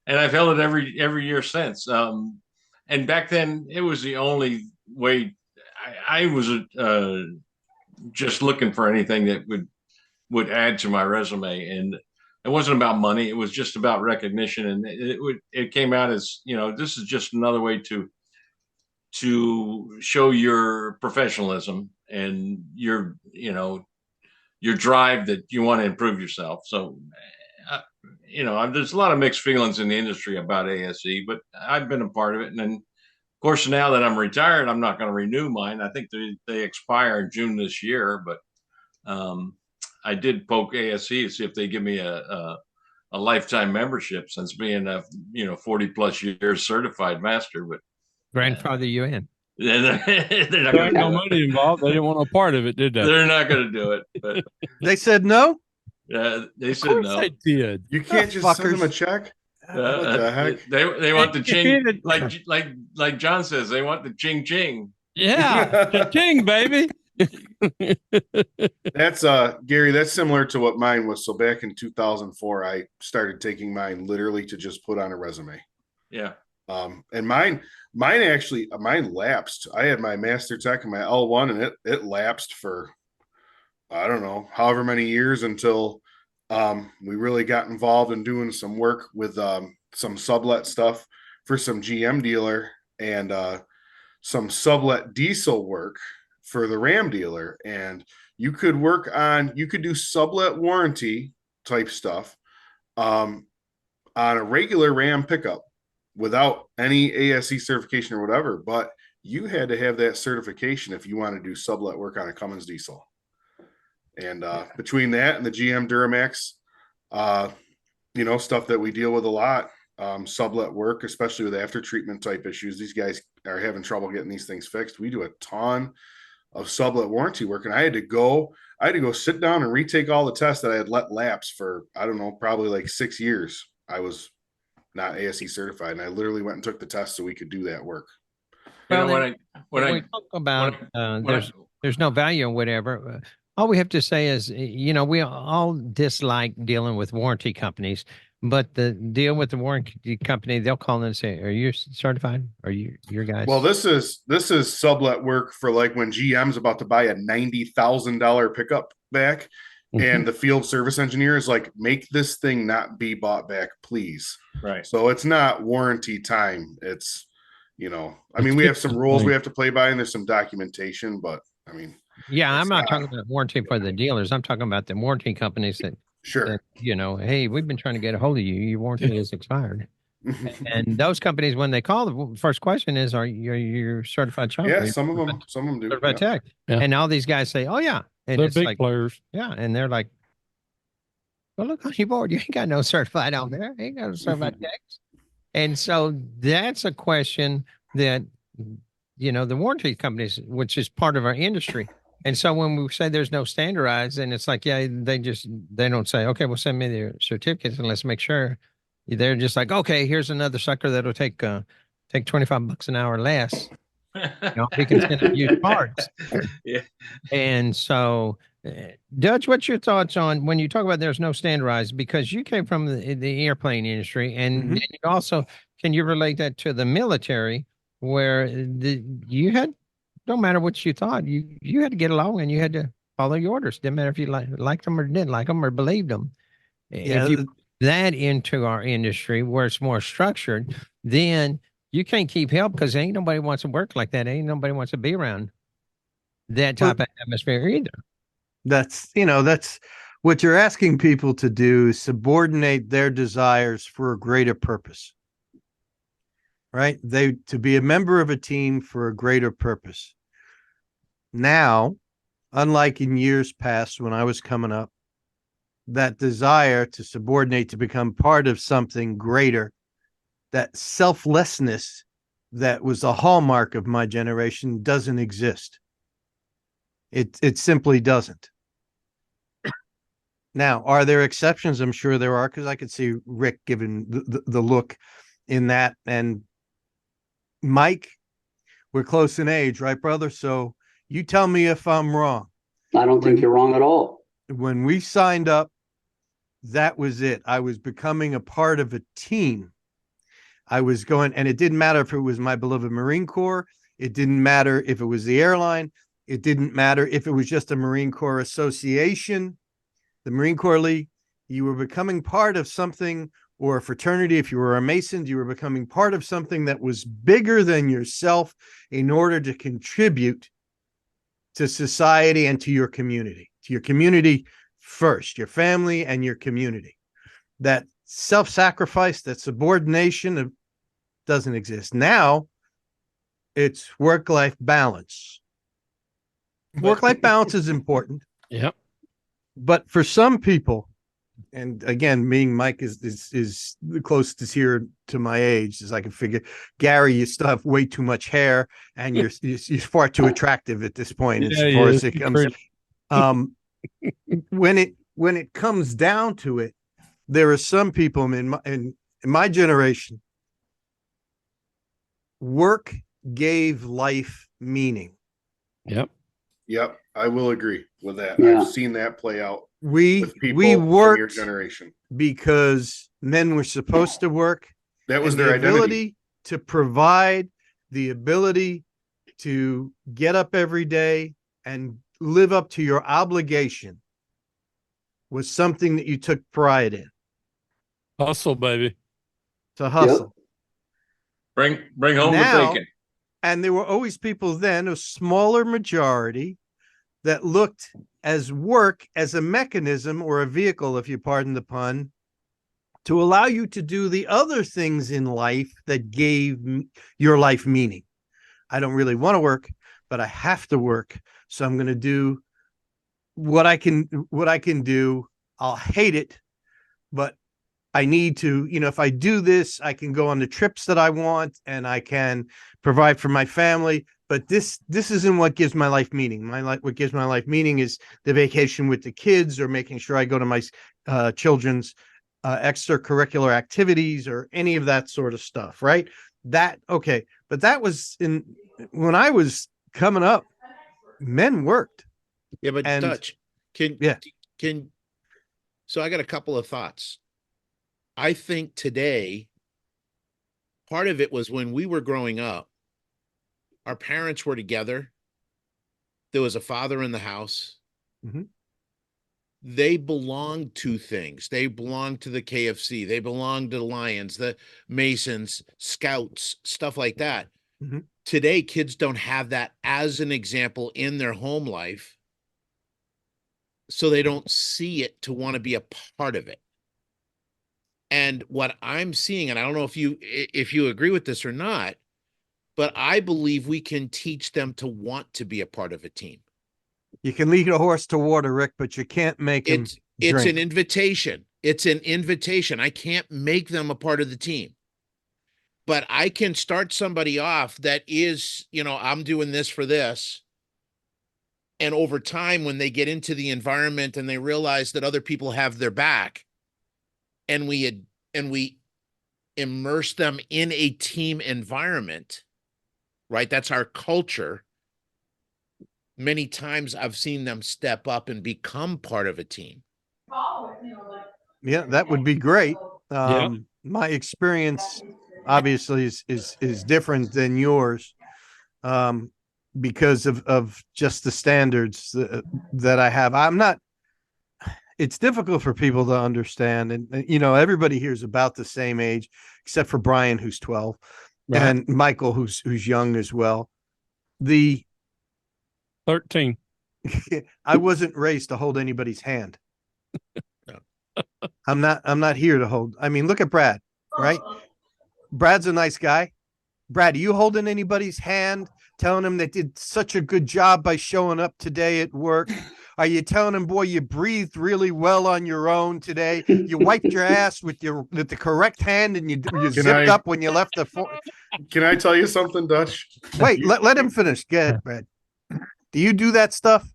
and I've held it every year since. And back then, it was the only way. I was just looking for anything that would add to my resume, and it wasn't about money. It was just about recognition, and it came out as, this is just another way to show your professionalism and your drive that you want to improve yourself. So there's a lot of mixed feelings in the industry about ASE, but I've been a part of it. And then, of course, now that I'm retired, I'm not going to renew mine. I think they expire in June this year, but I did poke ASE to see if they give me a lifetime membership, since being a 40 plus years certified master. But Grandfather you in. they're not There going ain't to no do it. money involved. They didn't want no part of it, did they? They're not going to do it. But They said no. they Of said course no. they did. You can't just send them a check? What the heck? They want the ching, Hey, like John says, they want the ching ching. Yeah. Ching, baby. That's Gary, that's similar to what mine was. So back in 2004, I started taking mine literally to just put on a resume. Yeah. And mine lapsed. I had my master tech and my L1, and it lapsed for, I don't know, however many years, until we really got involved in doing some work with some sublet stuff for some GM dealer, and some sublet diesel work for the Ram dealer. And you could do sublet warranty type stuff on a regular Ram pickup without any ASE certification or whatever, but you had to have that certification if you want to do sublet work on a Cummins diesel. And between that and the GM Duramax, stuff that we deal with a lot, sublet work, especially with after treatment type issues, these guys are having trouble getting these things fixed. We do a ton of sublet warranty work, and I had to go sit down and retake all the tests that I had let lapse for, I don't know, probably like 6 years. I was not ASE certified, and I literally went and took the test so we could do that work. Well, when When I we talk about when I- there's no value in whatever. All we have to say is, we all dislike dealing with warranty companies, but the deal with the warranty company, they'll call in and say, "Are you certified? Are you your guys?" Well, this is sublet work for like when GM's about to buy a $90,000 pickup back, and the field service engineer is like, "Make this thing not be bought back, please." right. So it's not warranty time. It's, I mean, we have some rules we have to play by, and there's some documentation, but I mean, yeah, I'm it's not not- talking about warranty for the dealers. I'm talking about the warranty companies that, sure. hey, we've been trying to get a hold of you. Your warranty is expired. And those companies, when they call, the first question is, "Are you certified shop?" Yeah, Are you some of them do. certified Yeah. tech? Yeah. And all these guys say, "Oh yeah," and They're it's big like, players. yeah, and they're like, "Well, look on your board. You ain't got no certified on there. Ain't got no certified techs." And so that's a question that, the warranty companies, which is part of our industry. And so when we say there's no standardized, and it's like, yeah, they don't say, "Okay, well, send me their certificates and let's make sure." They're just like, "Okay, here's another sucker that'll take $25 an hour less. We can send them used parts." Yeah. And so Dutch, what's your thoughts on when you talk about there's no standardized? Because you came from the airplane industry, and Mhm. you also can you relate that to the military, where you had no matter what you thought, you had to get along and you had to follow your orders. Didn't matter if you liked them or didn't like them or believed them. If Yeah, you put that into our industry where it's more structured, then you can't keep help because ain't nobody wants to work like that. Ain't nobody wants to be around that but type of atmosphere either. that's what you're asking people to do is subordinate their desires for a greater purpose. Right? They to be a member of a team for a greater purpose. Now, unlike in years past when I was coming up, that desire to subordinate to become part of something greater, that selflessness that was a hallmark of my generation doesn't exist. It simply doesn't. Now, are there exceptions? I'm sure there are, because I could see Rick giving the look in that. And Mike, we're close in age, right, brother? So you tell me if I'm wrong. I don't think you're wrong at all. When we signed up, that was it. I was becoming a part of a team. I was going, and it didn't matter if it was my beloved Marine Corps. It didn't matter if it was the airline. It didn't matter if it was just a Marine Corps association, the Marine Corps League. You were becoming part of something, or a fraternity. If you were a Mason, you were becoming part of something that was bigger than yourself in order to contribute to society and to your community first, your family and your community. That self-sacrifice, that subordination doesn't exist. Now it's work-life balance. Work-life balance is important. Yep. But for some people, and again, being Mike is the closest here to my age as I can figure. Gary, you still have way too much hair, and you're far too attractive at this point as far as it comes. When it comes down to it, there are some people in my generation. Work gave life meaning. Yep. Yep, I will agree with that. Yeah. I've seen that play out We with people we from your worked generation. because men were supposed to work. That was and their the identity. ability to provide, the ability to get up every day and live up to your obligation was something that you took pride in. Hustle, baby. To hustle. Bring home Now, the bacon. And there were always people then, a smaller majority, that looked as work as a mechanism or a vehicle, if you pardon the pun, to allow you to do the other things in life that gave your life meaning. I don't really want to work, but I have to work. So I'm going to do what I can do. I'll hate it, but I need to, if I do this, I can go on the trips that I want and I can provide for my family. But this isn't what gives my life meaning. What gives my life meaning is the vacation with the kids, or making sure I go to my children's extracurricular activities, or any of that sort of stuff. Right. But that was when I was coming up, men worked. Yeah, but Dutch, so I got a couple of thoughts. I think today, part of it was when we were growing up, our parents were together. There was a father in the house. Mm-hmm. They belonged to things. They belonged to the KFC. They belonged to the Lions, the Masons, Scouts, stuff like that. Mm-hmm. Today, kids don't have that as an example in their home life. So they don't see it to want to be a part of it. And what I'm seeing, and I don't know if you agree with this or not, but I believe we can teach them to want to be a part of a team. You can lead a horse to water, Rick, but you can't make him drink. It's an invitation. It's an invitation. I can't make them a part of the team. But I can start somebody off that is, I'm doing this for this. And over time, when they get into the environment and they realize that other people have their back, and we immerse them in a team environment, right? That's our culture. many times I've seen them step up and become part of a team. Yeah, that would be great. Yeah. My experience obviously is different than yours, because of just the standards that I have. I'm not. It's difficult for people to understand, and everybody here is about the same age, except for Brian, who's 12, Right. and Michael, who's young as well. The 13. I wasn't raised to hold anybody's hand. No. I'm not here to hold. I mean, look at Brad, right? Brad's a nice guy. Brad, are you holding anybody's hand, telling them they did such a good job by showing up today at work? Are you telling them, boy, you breathed really well on your own today? You wiped your ass with the correct hand, and you zipped up when you left the Can I tell you something, Dutch? Wait, let him finish. Go ahead, Brad. Do you do that stuff?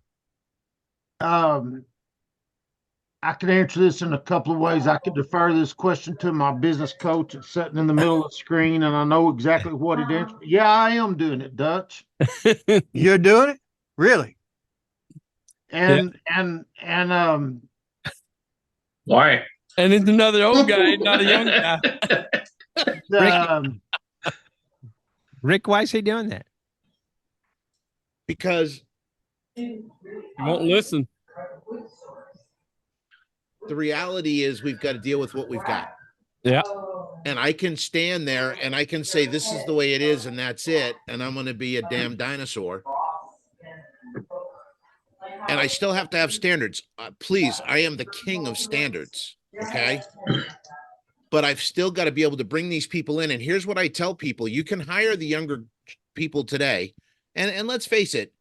I could answer this in a couple of ways. I could defer this question to my business coach that's sitting in the middle of the screen, and I know exactly what it is. Yeah, I am doing it, Dutch. You're doing it? Really? And Why? And it's another old guy, not a young guy. Rick, why is he doing that? Because You won't listen. the reality is we've got to deal with what we've got. Yeah. And I can stand there and I can say, this is the way it is, and that's it. And I'm going to be a damn dinosaur. And I still have to have standards. Please, I am the king of standards. Okay. But I've still got to be able to bring these people in. And here's what I tell people: you can hire the younger people today. And let's face it,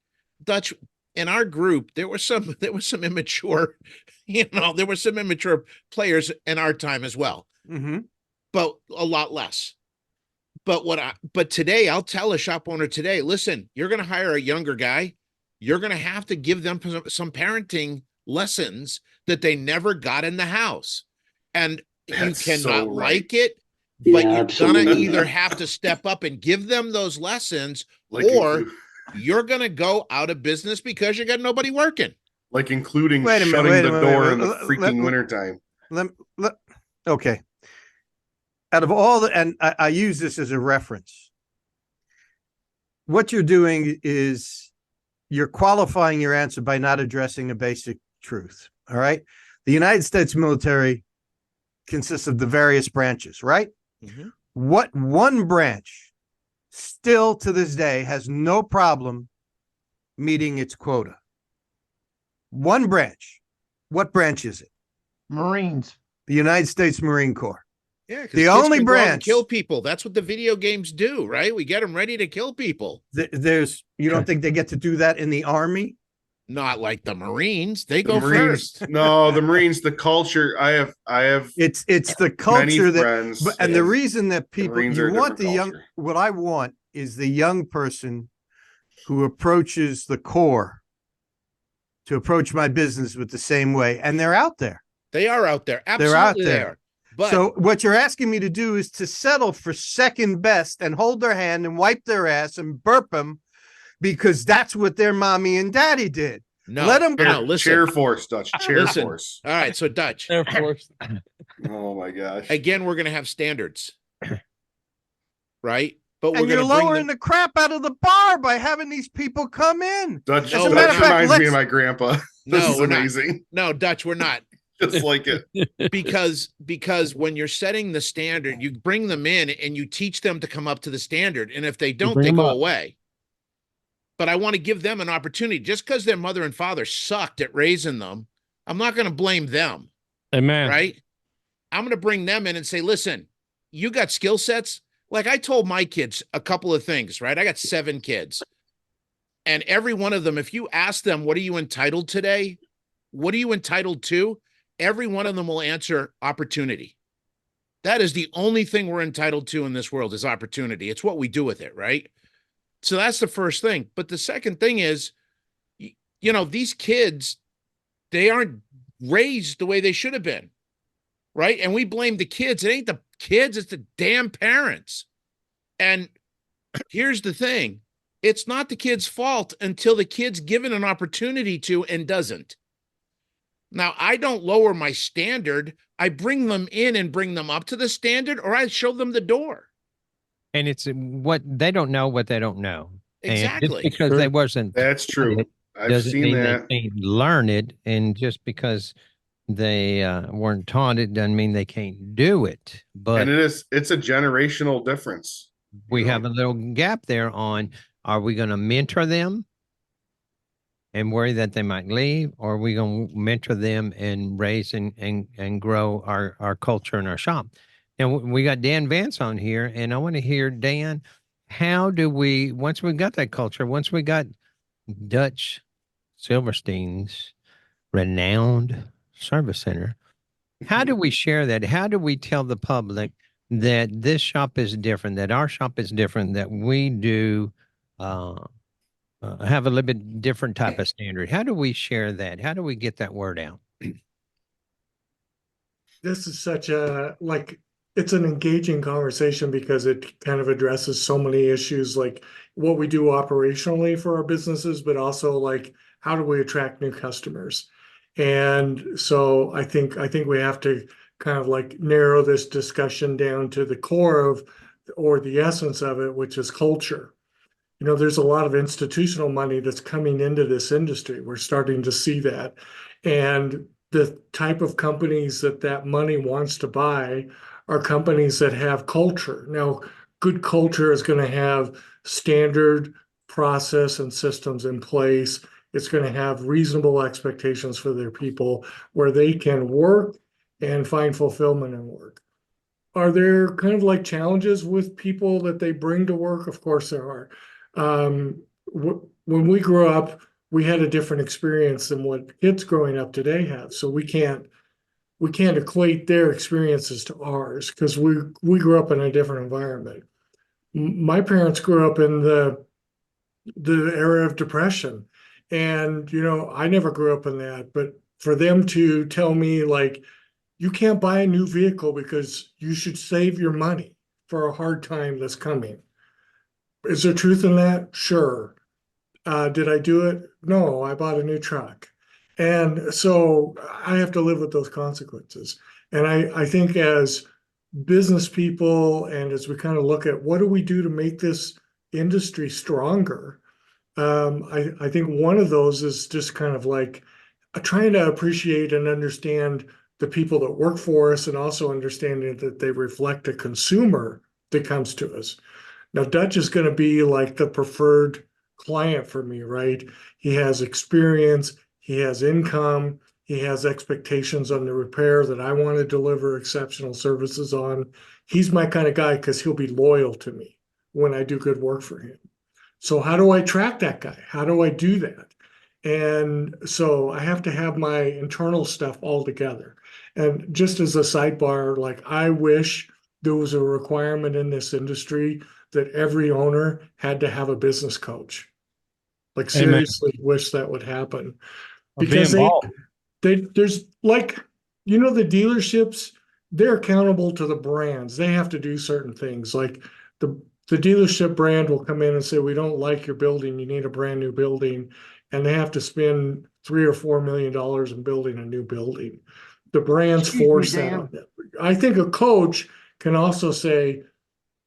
Dutch, in our group, there were some immature, there were some immature players in our time as well, but a lot less. But today I'll tell a shop owner today, listen, you're going to hire a younger guy. You're going to have to give them some parenting lessons that they never got in the house. And That's you cannot so right. like it, Yeah, but you're absolutely. going to either have to step up and give them those lessons, Like or you're going to go out of business because you got nobody working. like including Wait a minute, shutting wait a the minute, door wait a in the minute. freaking wintertime. Okay. Out of all the, and I use this as a reference, what you're doing is you're qualifying your answer by not addressing a basic truth. All right. The United States military consists of the various branches, right? Mm-hmm. What one branch still to this day has no problem meeting its quota? One branch. What branch is it? Marines. The United States Marine Corps. Yeah, the only branch kill people. That's what the video games do, right? We get them ready to kill people. You don't think they get to do that in the Army? Not like the Marines. They The go Marines, first. no, the Marines, the culture. I have It's the culture that, friends, and the reason that people, Marines are you a want the different young, culture. what I want is the young person who approaches the Corps to approach my business with the same way. And they're out there. They are out there. Absolutely, They're out there. But so what you're asking me to do is to settle for second best and hold their hand and wipe their ass and burp them because that's what their mommy and daddy did. no, Let them no, listen. Chair force, Dutch. Chair Listen. force. All right, so Dutch. Air Force. Oh my gosh. Again, we're going to have standards, right? But we're and you're going to bring lowering the crap out of the bar by having these people come in. Dutch, No, As a we're matter Dutch of fact, reminds me let's- of my grandpa. This No, is we're not. amazing. No, Dutch, we're not. Just like it. because when you're setting the standard, you bring them in and you teach them to come up to the standard. And if they don't, bring they them go up. away. But I want to give them an opportunity. Just because their mother and father sucked at raising them, I'm not going to blame them. Amen. Right? I'm going to bring them in and say, listen, you got skill sets. Like I told my kids a couple of things, right? I got 7 kids. And every one of them, if you ask them, what are you entitled today? What are you entitled to? Every one of them will answer opportunity. That is the only thing we're entitled to in this world is opportunity. It's what we do with it, right? So that's the first thing. But the second thing is, these kids, they aren't raised the way they should have been, right? And we blame the kids. It ain't the kids, it's the damn parents. And here's the thing. It's not the kid's fault until the kid's given an opportunity to and doesn't. Now, I don't lower my standard. I bring them in and bring them up to the standard, or I show them the door. And it's what they don't know what they don't know. And just Exactly. because Sure. they wasn't That's taught true. it I've doesn't seen mean that. they can't learn it. And just because they weren't taught it doesn't mean they can't do it. But And it's a generational difference. we you know. have a little gap there on, are we going to mentor them and worry that they might leave, or are we going to mentor them and raise and grow our culture and our shop? And we got Dan Vance on here, and I want to hear, Dan, how do we, once we got that culture, once we got Dutch Silverstein's renowned service center, how do we share that? How do we tell the public that this shop is different, that our shop is different, that we do uh, have a little bit different type of standard? How do we share that? How do we get that word out? This is such a it's an engaging conversation because it kind of addresses so many issues like what we do operationally for our businesses, but also like how do we attract new customers? And so I think we have to kind of like narrow this discussion down to the core of or the essence of it, which is culture. There's a lot of institutional money that's coming into this industry. We're starting to see that. And the type of companies that money wants to buy are companies that have culture. Now, good culture is going to have standard process and systems in place. It's going to have reasonable expectations for their people where they can work and find fulfillment in work. Are there kind of like challenges with people that they bring to work? Of course there are. When we grew up, we had a different experience than what kids growing up today have. So we can't equate their experiences to ours because we grew up in a different environment. My parents grew up in the era of depression, and I never grew up in that. But for them to tell me like you can't buy a new vehicle because you should save your money for a hard time that's coming. Is there truth in that? Sure. Did I do it? No, I bought a new truck. And so I have to live with those consequences. And I think as business people and as we kind of look at what do we do to make this industry stronger, I think one of those is just kind of like trying to appreciate and understand the people that work for us and also understanding that they reflect a consumer that comes to us. Now, Dutch is going to be like the preferred client for me, right? He has experience, he has income, he has expectations on the repair that I want to deliver exceptional services on. He's my kind of guy because he'll be loyal to me when I do good work for him. So, how do I track that guy? How do I do that? And so I have to have my internal stuff all together. And just as a sidebar, like I wish there was a requirement in this industry that every owner had to have a business coach. Like Amen. seriously wish that would happen Or be because involved. there's like the dealerships, they're accountable to the brands. They have to do certain things. Like the dealership brand will come in and say, we don't like your building, you need a brand new building, and they have to spend $3 or $4 million in building a new building. The brands Excuse me, force that Dan. on them. I think a coach can also say,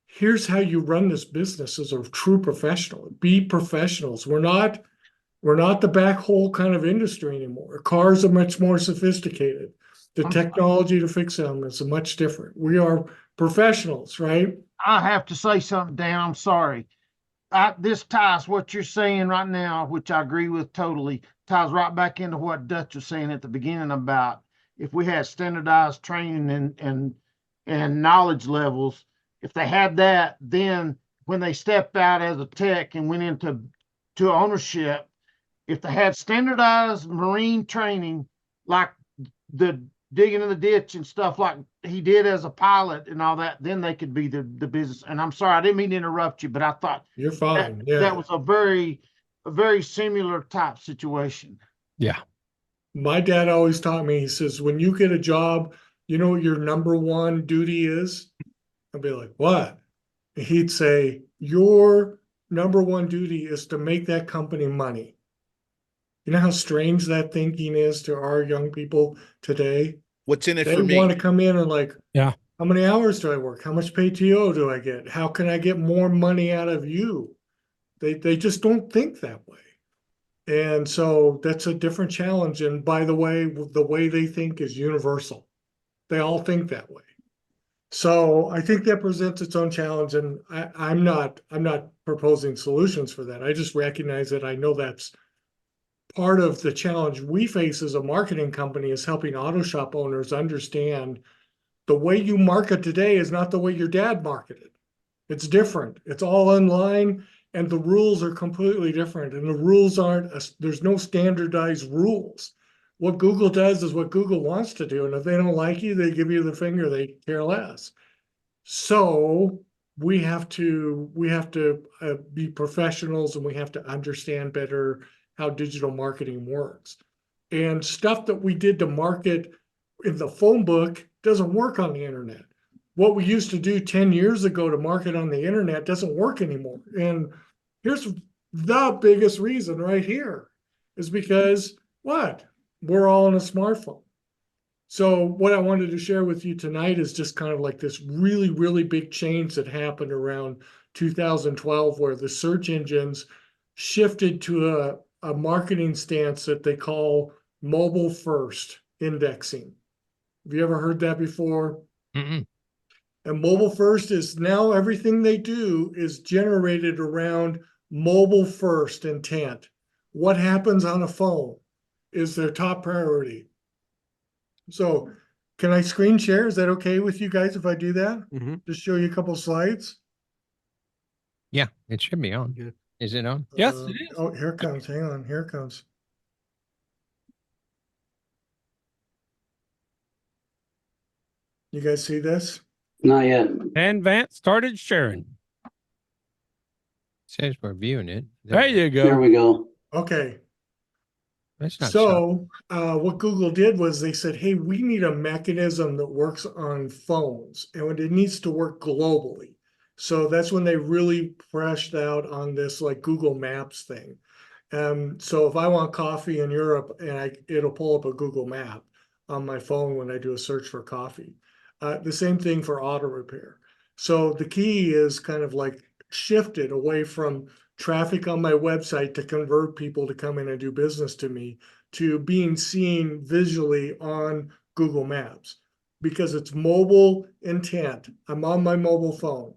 here's how you run this business as a true professional. Be professionals. We're not the back hole kind of industry anymore. Cars are much more sophisticated. The technology to fix them is much different. We are professionals, right? I have to say something, Dan. I'm sorry. This ties what you're saying right now, which I agree with totally, ties right back into what Dutch was saying at the beginning about if we had standardized training and knowledge levels. If they had that, then when they stepped out as a tech and went into ownership, if they had standardized marine training, like the digging in the ditch and stuff like he did as a pilot and all that, then they could be the business. And I'm sorry, I didn't mean to interrupt you, but I thought You're fine. Yeah. that was a very similar type situation. Yeah. My dad always taught me, he says, when you get a job, you know what your number one duty is? I'd be like, what? He'd say, your number one duty is to make that company money. You know how strange that thinking is to our young people today? What's in it They for want to me? come in and like, Yeah. how many hours do I work? How much PTO do I get? How can I get more money out of you? They just don't think that way. And so that's a different challenge. And by the way they think is universal. They all think that way. So I think that presents its own challenge. And I'm not proposing solutions for that. I just recognize that I know that's part of the challenge we face as a marketing company is helping auto shop owners understand the way you market today is not the way your dad marketed. It's different. It's all online and the rules are completely different. And the rules there's no standardized rules. What Google does is what Google wants to do. And if they don't like you, they give you the finger, they care less. So we have to be professionals and we have to understand better how digital marketing works. And stuff that we did to market in the phone book doesn't work on the internet. What we used to do 10 years ago to market on the internet doesn't work anymore. And here's the biggest reason right here is because what? We're all on a smartphone. So what I wanted to share with you tonight is just kind of like this really, really big change that happened around 2012, where the search engines shifted to a marketing stance that they call mobile first indexing. Have you ever heard that before? Mm-mm. And mobile first is now everything they do is generated around mobile first intent. What happens on a phone is their top priority. So can I screen share? Is that okay with you guys if I do that? Mhm. Just show you a couple slides. Yeah, it should be on. Good. Is it on? Yes, it is. Oh, here it comes. Hang on. Here it comes. You guys see this? Not yet. And Vance started sharing. It says we're viewing it. There you There go. we go. Okay. That's not so. So what Google did was they said, hey, we need a mechanism that works on phones and it needs to work globally. So that's when they really pressed out on this like Google Maps thing. So if I want coffee in Europe and it'll pull up a Google map on my phone when I do a search for coffee. The same thing for auto repair. So the key is kind of like shifted away from traffic on my website to convert people to come in and do business to me to being seen visually on Google Maps because it's mobile intent. I'm on my mobile phone.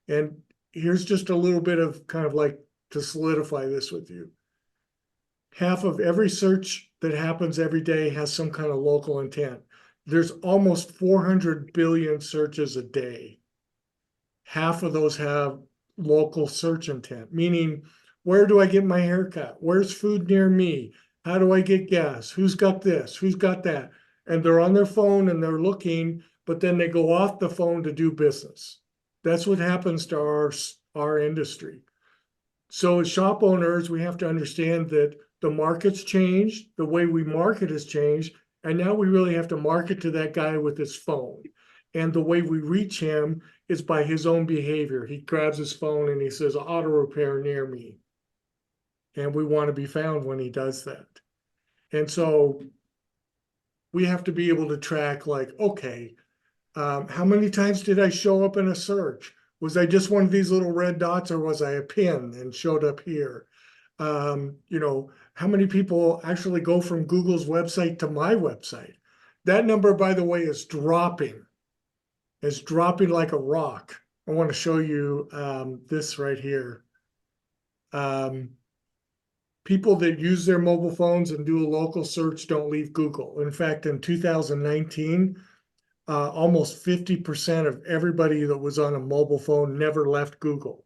And here's just a little bit of kind of like to solidify this with you. Half of every search that happens every day has some kind of local intent. There's almost 400 billion searches a day. Half of those have local search intent, meaning where do I get my haircut? Where's food near me? How do I get gas? Who's got this? Who's got that? And they're on their phone and they're looking, but then they go off the phone to do business. That's what happens to our industry. So as shop owners, we have to understand that the market's changed, the way we market has changed, and now we really have to market to that guy with his phone. And the way we reach him is by his own behavior. He grabs his phone and he says, auto repair near me. And we want to be found when he does that. And so we have to be able to track like, okay, how many times did I show up in a search? Was I just one of these little red dots or was I a pin and showed up here? How many people actually go from Google's website to my website? That number, by the way, is dropping. It's dropping like a rock. I want to show you this right here. People that use their mobile phones and do a local search don't leave Google. In fact, in 2019, almost 50% of everybody that was on a mobile phone never left Google.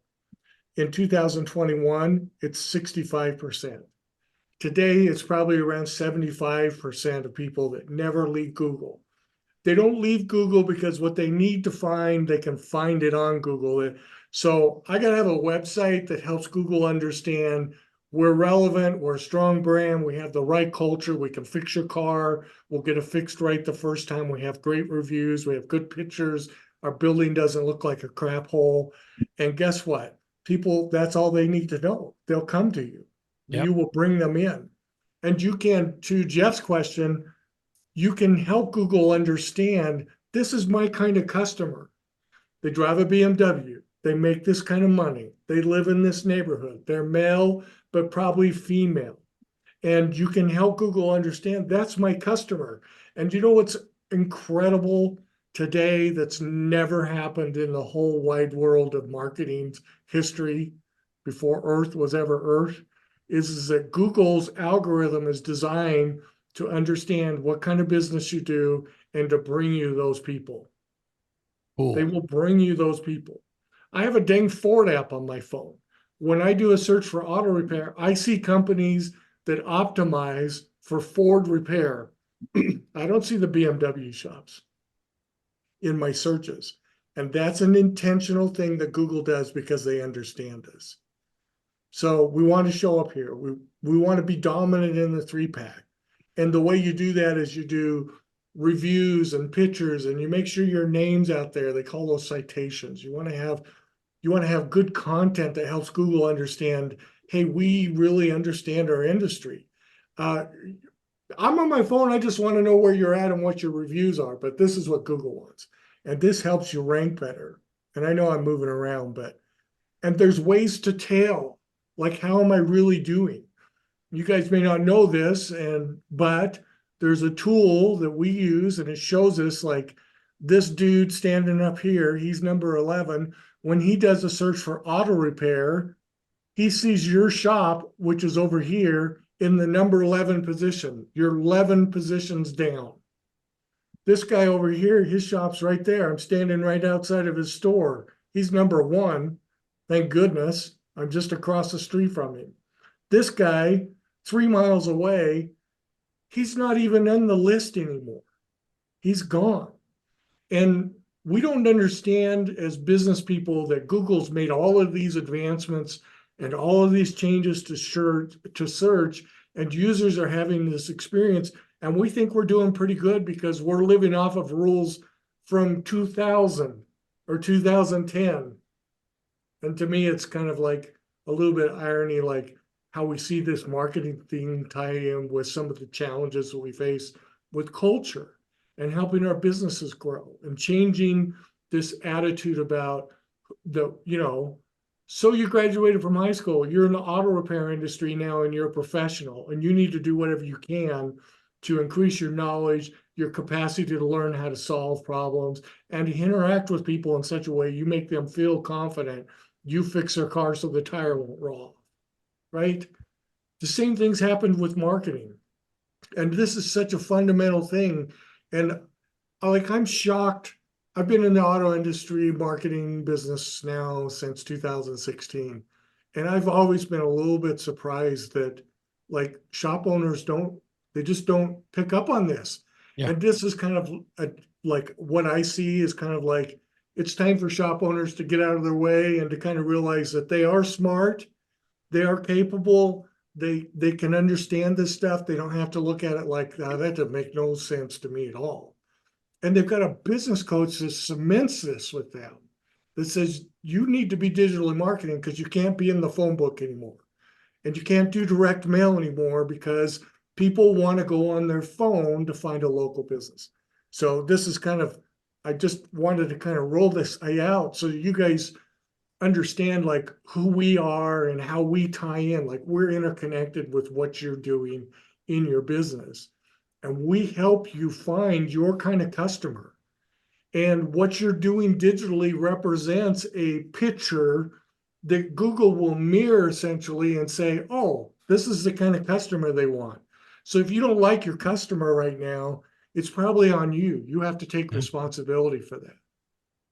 In 2021, it's 65%. Today, it's probably around 75% of people that never leave Google. They don't leave Google because what they need to find, they can find it on Google. So I got to have a website that helps Google understand we're relevant, we're a strong brand, we have the right culture, we can fix your car, we'll get it fixed right the first time, we have great reviews, we have good pictures, our building doesn't look like a crap hole. And guess what? People, that's all they need to know. They'll come to you. Yep. You will bring them in. And you can, to Jeff's question, you can help Google understand this is my kind of customer. They drive a BMW. They make this kind of money. They live in this neighborhood. They're male, but probably female. And you can help Google understand that's my customer. And you know what's incredible today that's never happened in the whole wide world of marketing's history before Earth was ever Earth is that Google's algorithm is designed to understand what kind of business you do and to bring you those people. Cool. They will bring you those people. I have a dang Ford app on my phone. When I do a search for auto repair, I see companies that optimize for Ford repair. I don't see the BMW shops in my searches. And that's an intentional thing that Google does because they understand us. So we want to show up here. We want to be dominant in the 3-pack. And the way you do that is you do reviews and pictures and you make sure your name's out there. They call those citations. You want to have good content that helps Google understand, hey, we really understand our industry. I'm on my phone. I just want to know where you're at and what your reviews are, but this is what Google wants. And this helps you rank better. And I know I'm moving around, and there's ways to tell, like, how am I really doing? You guys may not know this, but there's a tool that we use and it shows us like this dude standing up here, he's number 11. When he does a search for auto repair, he sees your shop, which is over here in the number 11 position. You're 11 positions down. This guy over here, his shop's right there. I'm standing right outside of his store. He's number 1. Thank goodness. I'm just across the street from him. This guy, 3 miles away, he's not even on the list anymore. He's gone. And we don't understand as business people that Google's made all of these advancements and all of these changes to search, and users are having this experience. And we think we're doing pretty good because we're living off of rules from 2000 or 2010. And to me, it's kind of like a little bit of irony, like how we see this marketing thing tie in with some of the challenges that we face with culture and helping our businesses grow and changing this attitude about so you graduated from high school, you're in the auto repair industry now and you're a professional and you need to do whatever you can to increase your knowledge, your capacity to learn how to solve problems and to interact with people in such a way you make them feel confident. You fix their car so the tire won't roll off, right? The same things happened with marketing. And this is such a fundamental thing. And I'm shocked. I've been in the auto industry marketing business now since 2016. And I've always been a little bit surprised that like shop owners just don't pick up on this. Yeah. And this is kind of like what I see is kind of like, it's time for shop owners to get out of their way and to kind of realize that they are smart, they are capable, they can understand this stuff. They don't have to look at it like that doesn't make no sense to me at all. And they've got a business coach that cements this with them that says you need to be digitally marketing because you can't be in the phone book anymore. And you can't do direct mail anymore because people want to go on their phone to find a local business. So this is I just wanted to kind of roll this out so you guys understand like who we are and how we tie in. Like we're interconnected with what you're doing in your business. And we help you find your kind of customer. And what you're doing digitally represents a picture that Google will mirror essentially and say, oh, this is the kind of customer they want. So if you don't like your customer right now, it's probably on you. You have to take responsibility for that.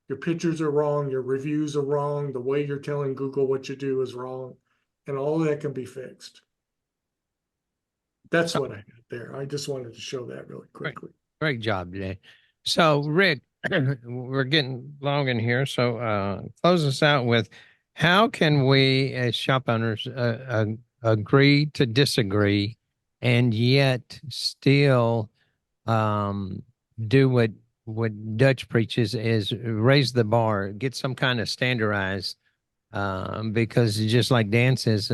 Your pictures are wrong, your reviews are wrong, the way you're telling Google what you do is wrong, and all of that can be fixed. That's what I got there. I just wanted to show that really quickly. Great job today. So, Rick, we're getting long in here. So, close us out with how can we as shop owners agree to disagree and yet still do what Dutch preaches is raise the bar, get some kind of standardized because just like Dan says,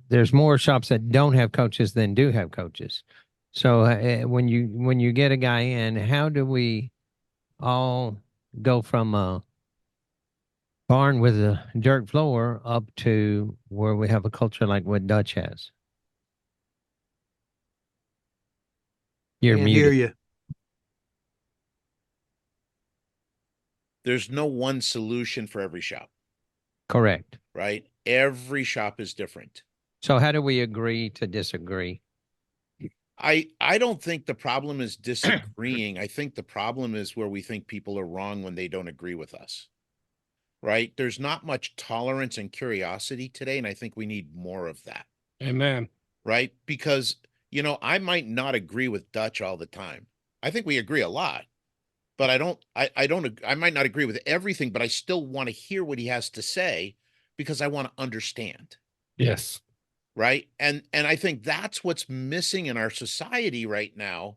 there's more shops that don't have coaches than do have coaches. So when you get a guy in, how do we all go from a barn with a dirt floor up to where we have a culture like what Dutch has? You're Can't hear muted. you. There's no one solution for every shop, Correct. right? Every shop is different. So how do we agree to disagree? I don't think the problem is disagreeing. I think the problem is where we think people are wrong when they don't agree with us. Right? There's not much tolerance and curiosity today, and I think we need more of that. Amen. Right? Because, you know, I might not agree with Dutch all the time. I think we agree a lot. But I might not agree with everything, but I still want to hear what he has to say because I want to understand. Yes. Right. And I think that's what's missing in our society right now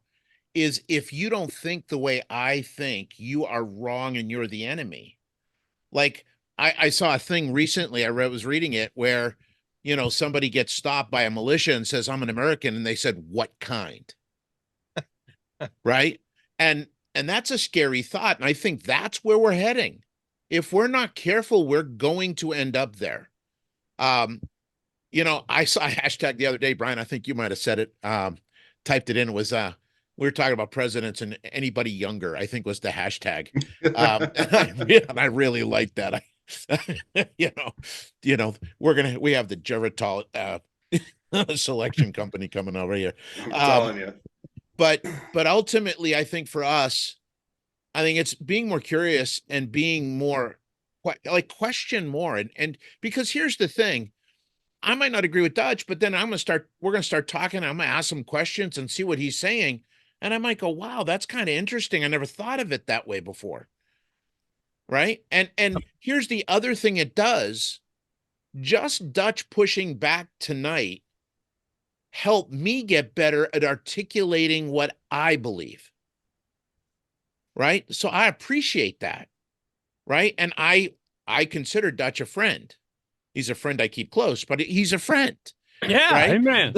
is if you don't think the way I think, you are wrong and you're the enemy. Like I saw a thing recently, was reading it where, you know, somebody gets stopped by a militia and says, I'm an American. And they said, what kind? Right. And that's a scary thought. And I think that's where we're heading. If we're not careful, we're going to end up there. You know, I saw a hashtag the other day, Brian, I think you might have said it, typed it in. It was, we were talking about presidents and anybody younger, I think was the hashtag. And I really liked that. You know, we have the Geritol, selection company coming over here. I'm telling you. But ultimately, I think for us, I think it's being more curious and being more like question more. And because here's the thing, I might not agree with Dutch, but then we're going to start talking. I'm going to ask some questions and see what he's saying. And I might go, wow, that's kind of interesting. I never thought of it that way before. Right. And here's the other thing it does. Just Dutch pushing back tonight helped me get better at articulating what I believe. Right. So I appreciate that. Right. And I consider Dutch a friend. He's a friend I keep close, but he's a friend. Yeah, right? amen.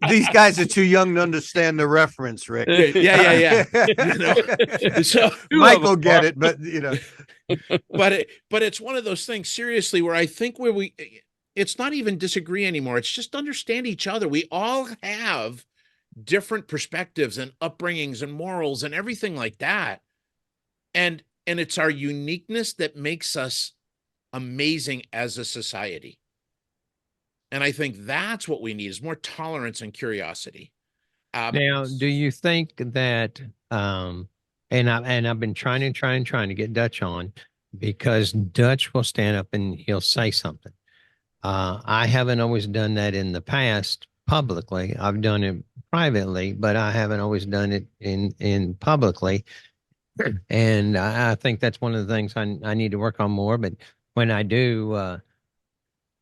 These guys are too young to understand the reference, Rick. Yeah. You know? So Michael get it, but you know. but it's one of those things, seriously, where I think it's not even disagree anymore. It's just understand each other. We all have different perspectives and upbringings and morals and everything like that. And it's our uniqueness that makes us amazing as a society. And I think that's what we need is more tolerance and curiosity. Now, do you think that, and I've been trying to get Dutch on because Dutch will stand up and he'll say something. I haven't always done that in the past publicly. I've done it privately, but I haven't always done it in publicly. And I think that's one of the things I need to work on more. But when I do,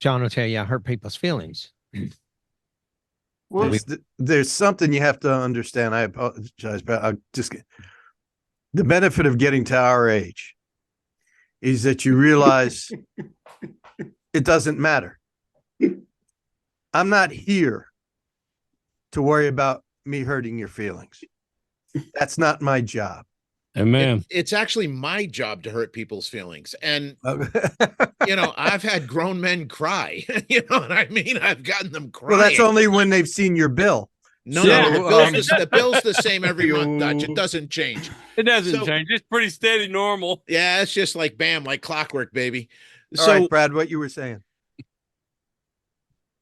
John will tell you I hurt people's feelings. Well, There's something you have to understand. I apologize, but the benefit of getting to our age is that you realize it doesn't matter. I'm not here to worry about me hurting your feelings. That's not my job. Amen. It's actually my job to hurt people's feelings. And, you know, I've had grown men cry, you know what I mean? I've gotten them crying. Well, that's only when they've seen your bill. No, Yeah. the bill's the same every month, Dutch. It doesn't change. It doesn't change. It's pretty steady, normal. Yeah, it's just like bam, like clockwork, baby. All right, Brad, what you were saying.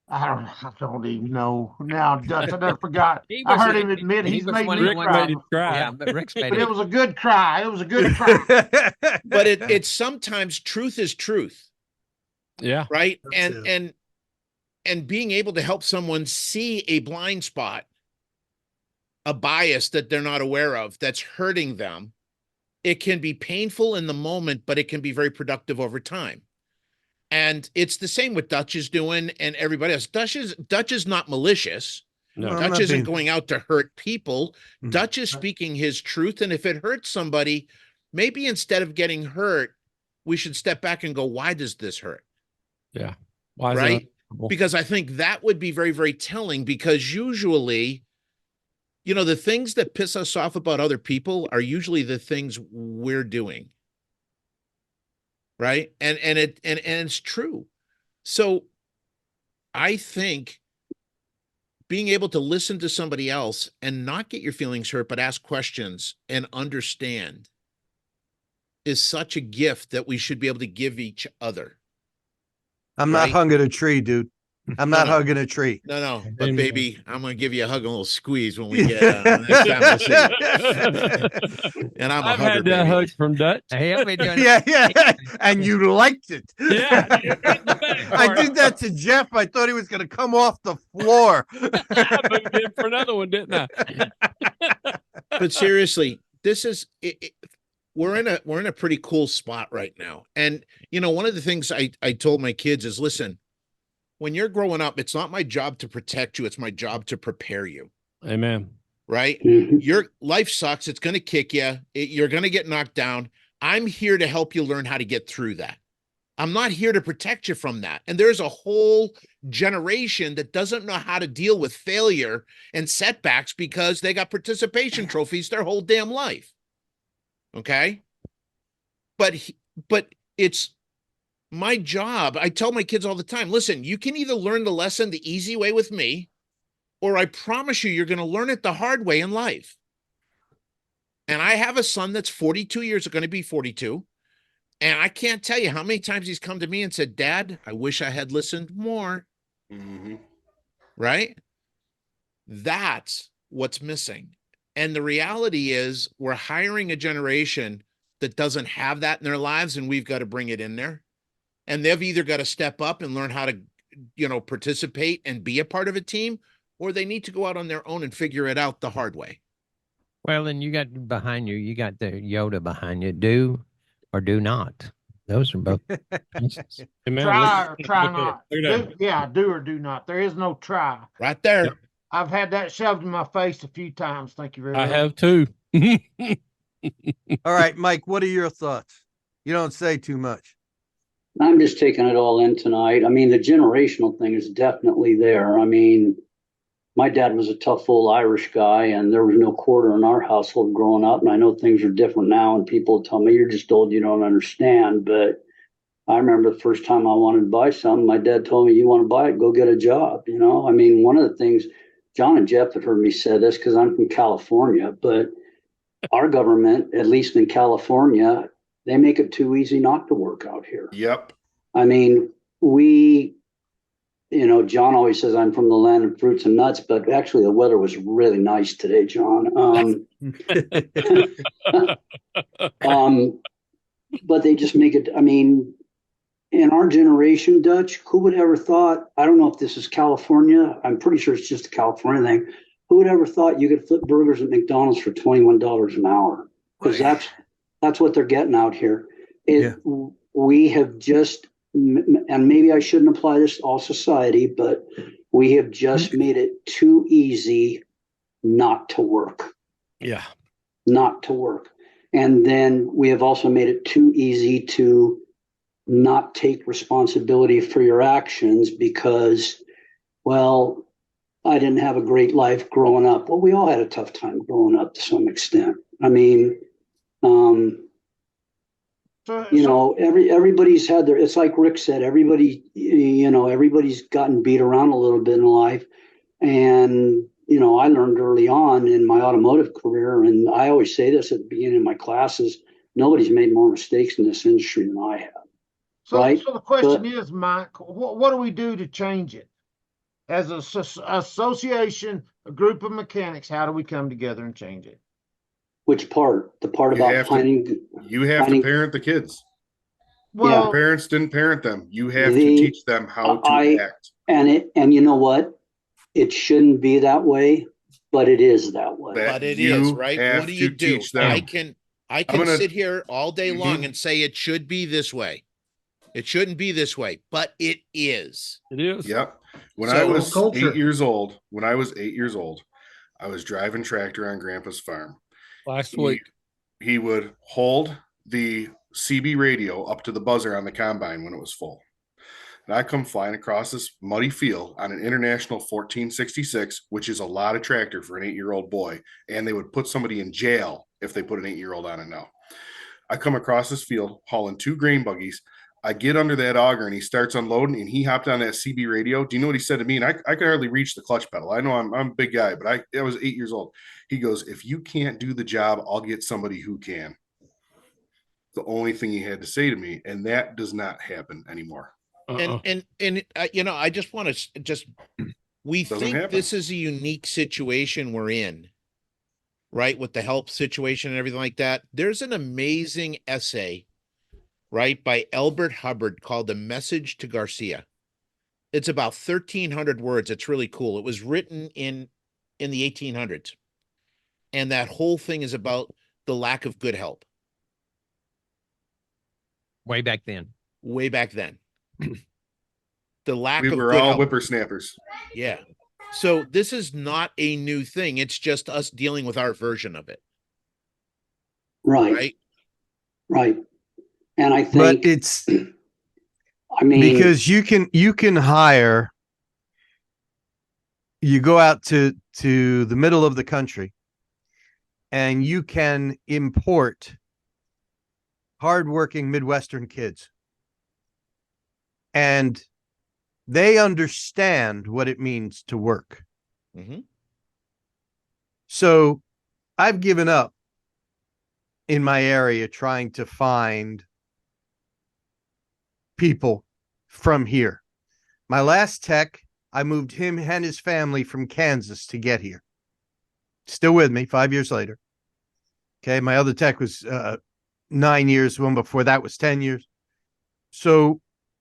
I don't even know now. Dutch, I never forgot. He I was- heard him admit he he's was made one me of the cry. Made it cry. Yeah, but Rick's made But it. it was a good cry. It was a good cry. But it's sometimes truth is truth, Yeah. right? That's And being able to help someone see a blind spot, a bias that they're not aware of that's hurting them, it can be painful in the moment, but it can be very productive over time. And it's the same what Dutch is doing and everybody else. Dutch is not malicious. No. Well, I'm Dutch not isn't being- going out to hurt people. Mhm. Dutch is speaking his truth. And if it hurts somebody, maybe instead of getting hurt, we should step back and go, why does this hurt? Yeah. Why is it Right? uncomfortable? Because I think that would be very, very telling, because usually, you know, the things that piss us off about other people are usually the things we're doing. Right. And it's true. So I think being able to listen to somebody else and not get your feelings hurt, but ask questions and understand is such a gift that we should be able to give each other. I'm not Right? hugging a tree, dude. I'm not no. hugging a tree. No, but Amen. baby, I'm going to give you a hug and a little squeeze when we get next time we'll see you. And I'm a I've hugger, had that baby. hug from Dutch. He'll be doing Yeah. And you liked it. Yeah, right in the back I part. did that to Jeff. I thought he was going to come off the floor. I moved in for another one, didn't I? But seriously, this is we're in a pretty cool spot right now. And you know, one of the things I told my kids is, listen, when you're growing up, it's not my job to protect you, it's my job to prepare you. Amen. Right? Mhm. Your life sucks, it's going to kick you, you're going to get knocked down. I'm here to help you learn how to get through that. I'm not here to protect you from that. And there's a whole generation that doesn't know how to deal with failure and setbacks because they got participation trophies their whole damn life. Okay? But it's my job. I tell my kids all the time, listen, you can either learn the lesson the easy way with me, or I promise you're going to learn it the hard way in life. And I have a son that's 42 years, going to be 42. And I can't tell you how many times he's come to me and said, Dad, I wish I had listened more. Mm-hmm. Right? That's what's missing. And the reality is we're hiring a generation that doesn't have that in their lives, and we've got to bring it in there. And they've either got to step up and learn how to, you know, participate and be a part of a team, or they need to go out on their own and figure it out the hard way. Well, and you got behind you, you got the Yoda behind you. Do or do not. Those are both choices. Amen. Try or Look try at that. not. Look at that. Do or do not. There is no try. Right there. Yep. I've had that shoved in my face a few times. Thank you very I much. have too. All right, Mike, what are your thoughts? You don't say too much. I'm just taking it all in tonight. I mean, the generational thing is definitely there. I mean, my dad was a tough old Irish guy, and there was no quarter in our household growing up. And I know things are different now, and people tell me you're just old, you don't understand. But I remember the first time I wanted to buy something, my dad told me, you want to buy it, go get a job. You know, I mean, one of the things, John and Jeff have heard me say this because I'm from California, but our government, at least in California, they make it too easy not to work out here. Yep. I mean, you know, John always says I'm from the land of fruits and nuts, but actually the weather was really nice today, John. But they just make it, I mean, in our generation, Dutch, who would ever thought, I don't know if this is California, I'm pretty sure it's just a California thing. Who would ever thought you could flip burgers at McDonald's for $21 an hour? Because that's what they're getting out here. We have just, and maybe I shouldn't apply this to all society, but we have just made it too easy not to work. Yeah. Not to work. And then we have also made it too easy to not take responsibility for your actions because, well, I didn't have a great life growing up. Well, we all had a tough time growing up to some extent. I mean, you know, everybody's had their, it's like Rick said, everybody, you know, everybody's gotten beat around a little bit in life. And, you know, I learned early on in my automotive career, and I always say this at the beginning of my classes, nobody's made more mistakes in this industry than I have. So, right? so the question is, Mike, what do we do to change it? As an association, a group of mechanics, how do we come together and change it? Which part? The part You about have finding. You have to parent the kids. Well, Your parents didn't parent them. You have to teach them how to act. And you know what? It shouldn't be that way, but it is that way. But it is, right? What do you do? I can sit here all day long and say it should be this way. It shouldn't be this way, but it is. It is. Yep. When I was 8 years old, I was driving tractor on Grandpa's farm. Last week. he would hold the CB radio up to the buzzer on the combine when it was full. And I come flying across this muddy field on an International 1466, which is a lot of tractor for an 8-year-old boy. And they would put somebody in jail if they put an 8-year-old on it now. I come across this field hauling 2 grain buggies. I get under that auger and he starts unloading and he hopped on that CB radio. Do you know what he said to me? And I could hardly reach the clutch pedal. I know I'm a big guy, but I was 8 years old. He goes, if you can't do the job, I'll get somebody who can. The only thing he had to say to me, and that does not happen anymore. And you know, I just want to just, we Doesn't think happen. this is a unique situation we're in, right? With the help situation and everything like that. There's an amazing essay, right, by Elbert Hubbard called The Message to Garcia. It's about 1,300 words. It's really cool. It was written in the 1800s. And that whole thing is about the lack of good help. Way back then. Way back then. The lack We of were good all help. whippersnappers. Yeah. So this is not a new thing. It's just us dealing with our version of it. Right, Right. right. And I But think, it's I mean, because you can hire, you go out to the middle of the country and you can import hardworking Midwestern kids. And they understand what it means to work. Mm-hmm. So I've given up in my area trying to find people from here. My last tech, I moved him and his family from Kansas to get here. Still with me 5 years later. Okay. My other tech was 9 years. One before that was 10 years. So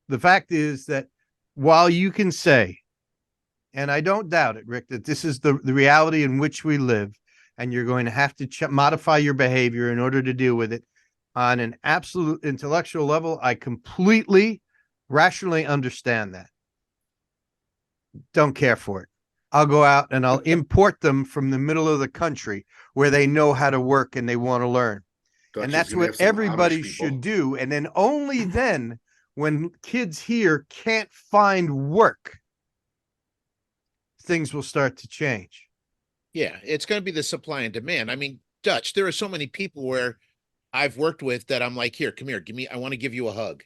the fact is that while you can say, and I don't doubt it, Rick, that this is the reality in which we live, and you're going to have to modify your behavior in order to deal with it on an absolute intellectual level, I completely rationally understand that. Don't care for it. I'll go out and I'll import them from the middle of the country where they know how to work and they want to learn. Dutch And is that's gonna have what some everybody Amish people. should do. And then only then, when kids here can't find work, things will start to change. Yeah. It's going to be the supply and demand. I mean, Dutch, there are so many people where I've worked with that I'm like, here, come here, I want to give you a hug.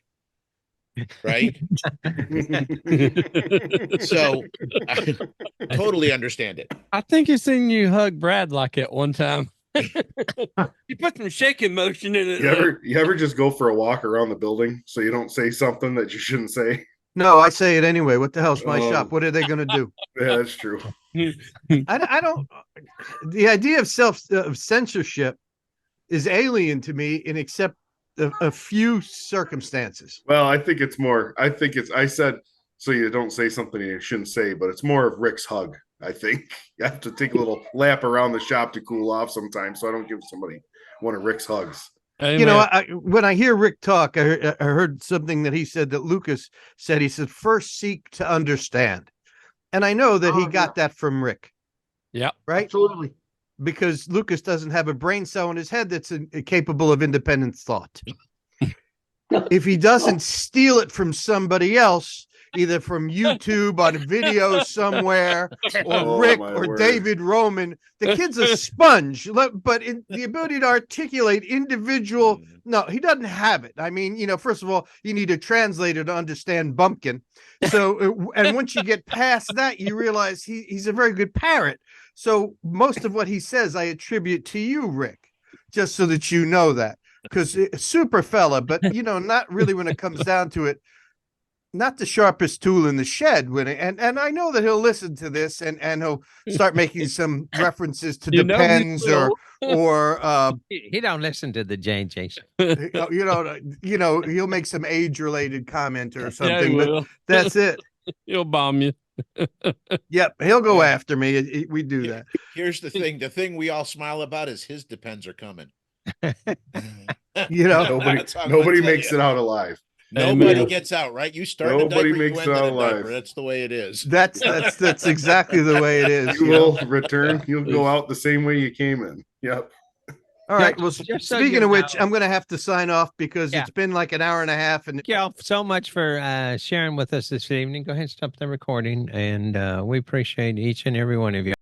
Right. So I totally understand it. I think you seen you hug Brad like at one time. You put some shaking motion in it. You ever just go for a walk around the building so you don't say something that you shouldn't say? No, I say it anyway. What the hell's my Oh. shop? What are they going to do? Yeah, that's true. I don't. The idea of censorship is alien to me, in except a few circumstances. Well, I think I said so you don't say something you shouldn't say, but it's more of Rick's hug. I think you have to take a little lap around the shop to cool off sometimes, so I don't give somebody one of Rick's hugs. Amen. You know, when I hear Rick talk, I heard something that he said that Lucas said. He said, first seek to understand. And I know that he got that from Rick. Yeah. Right? Absolutely. Because Lucas doesn't have a brain cell in his head that's capable of independent thought. If he doesn't steal it from somebody else, either from YouTube on a video somewhere, or Rick or word. David Roman, the kid's a sponge. But the ability to articulate individual, no, he doesn't have it. I mean, you know, first of all, you need a translator to understand bumpkin. So, and once you get past that, you realize he's a very good parrot. So most of what he says, I attribute to you, Rick, just so that you know that. Because super fella, but you know, not really when it comes down to it. Not the sharpest tool in the shed and I know that he'll listen to this and he'll start making some references to Depends or He don't listen to the J&Js. you know, he'll make some age-related comment or something, Yeah, he but will. that's it. He'll bomb you. Yep, he'll go after me. We do that. Here's the thing. The thing we all smile about is his Depends are coming. You know, Nobody makes it out alive. Nobody Amen. gets out, right? You start Nobody a diaper, makes you it end out in a diaper. alive. That's the way it is. that's exactly the way it is. You will return. You'll go out the same way you came in. Yep. All right. Just- Well, just so speaking you of which, know. I'm going to have to sign off because Yeah. it's been like an hour and a half. And Thank y'all so much for sharing with us this evening. Go ahead and stop the recording, and we appreciate each and every one of you.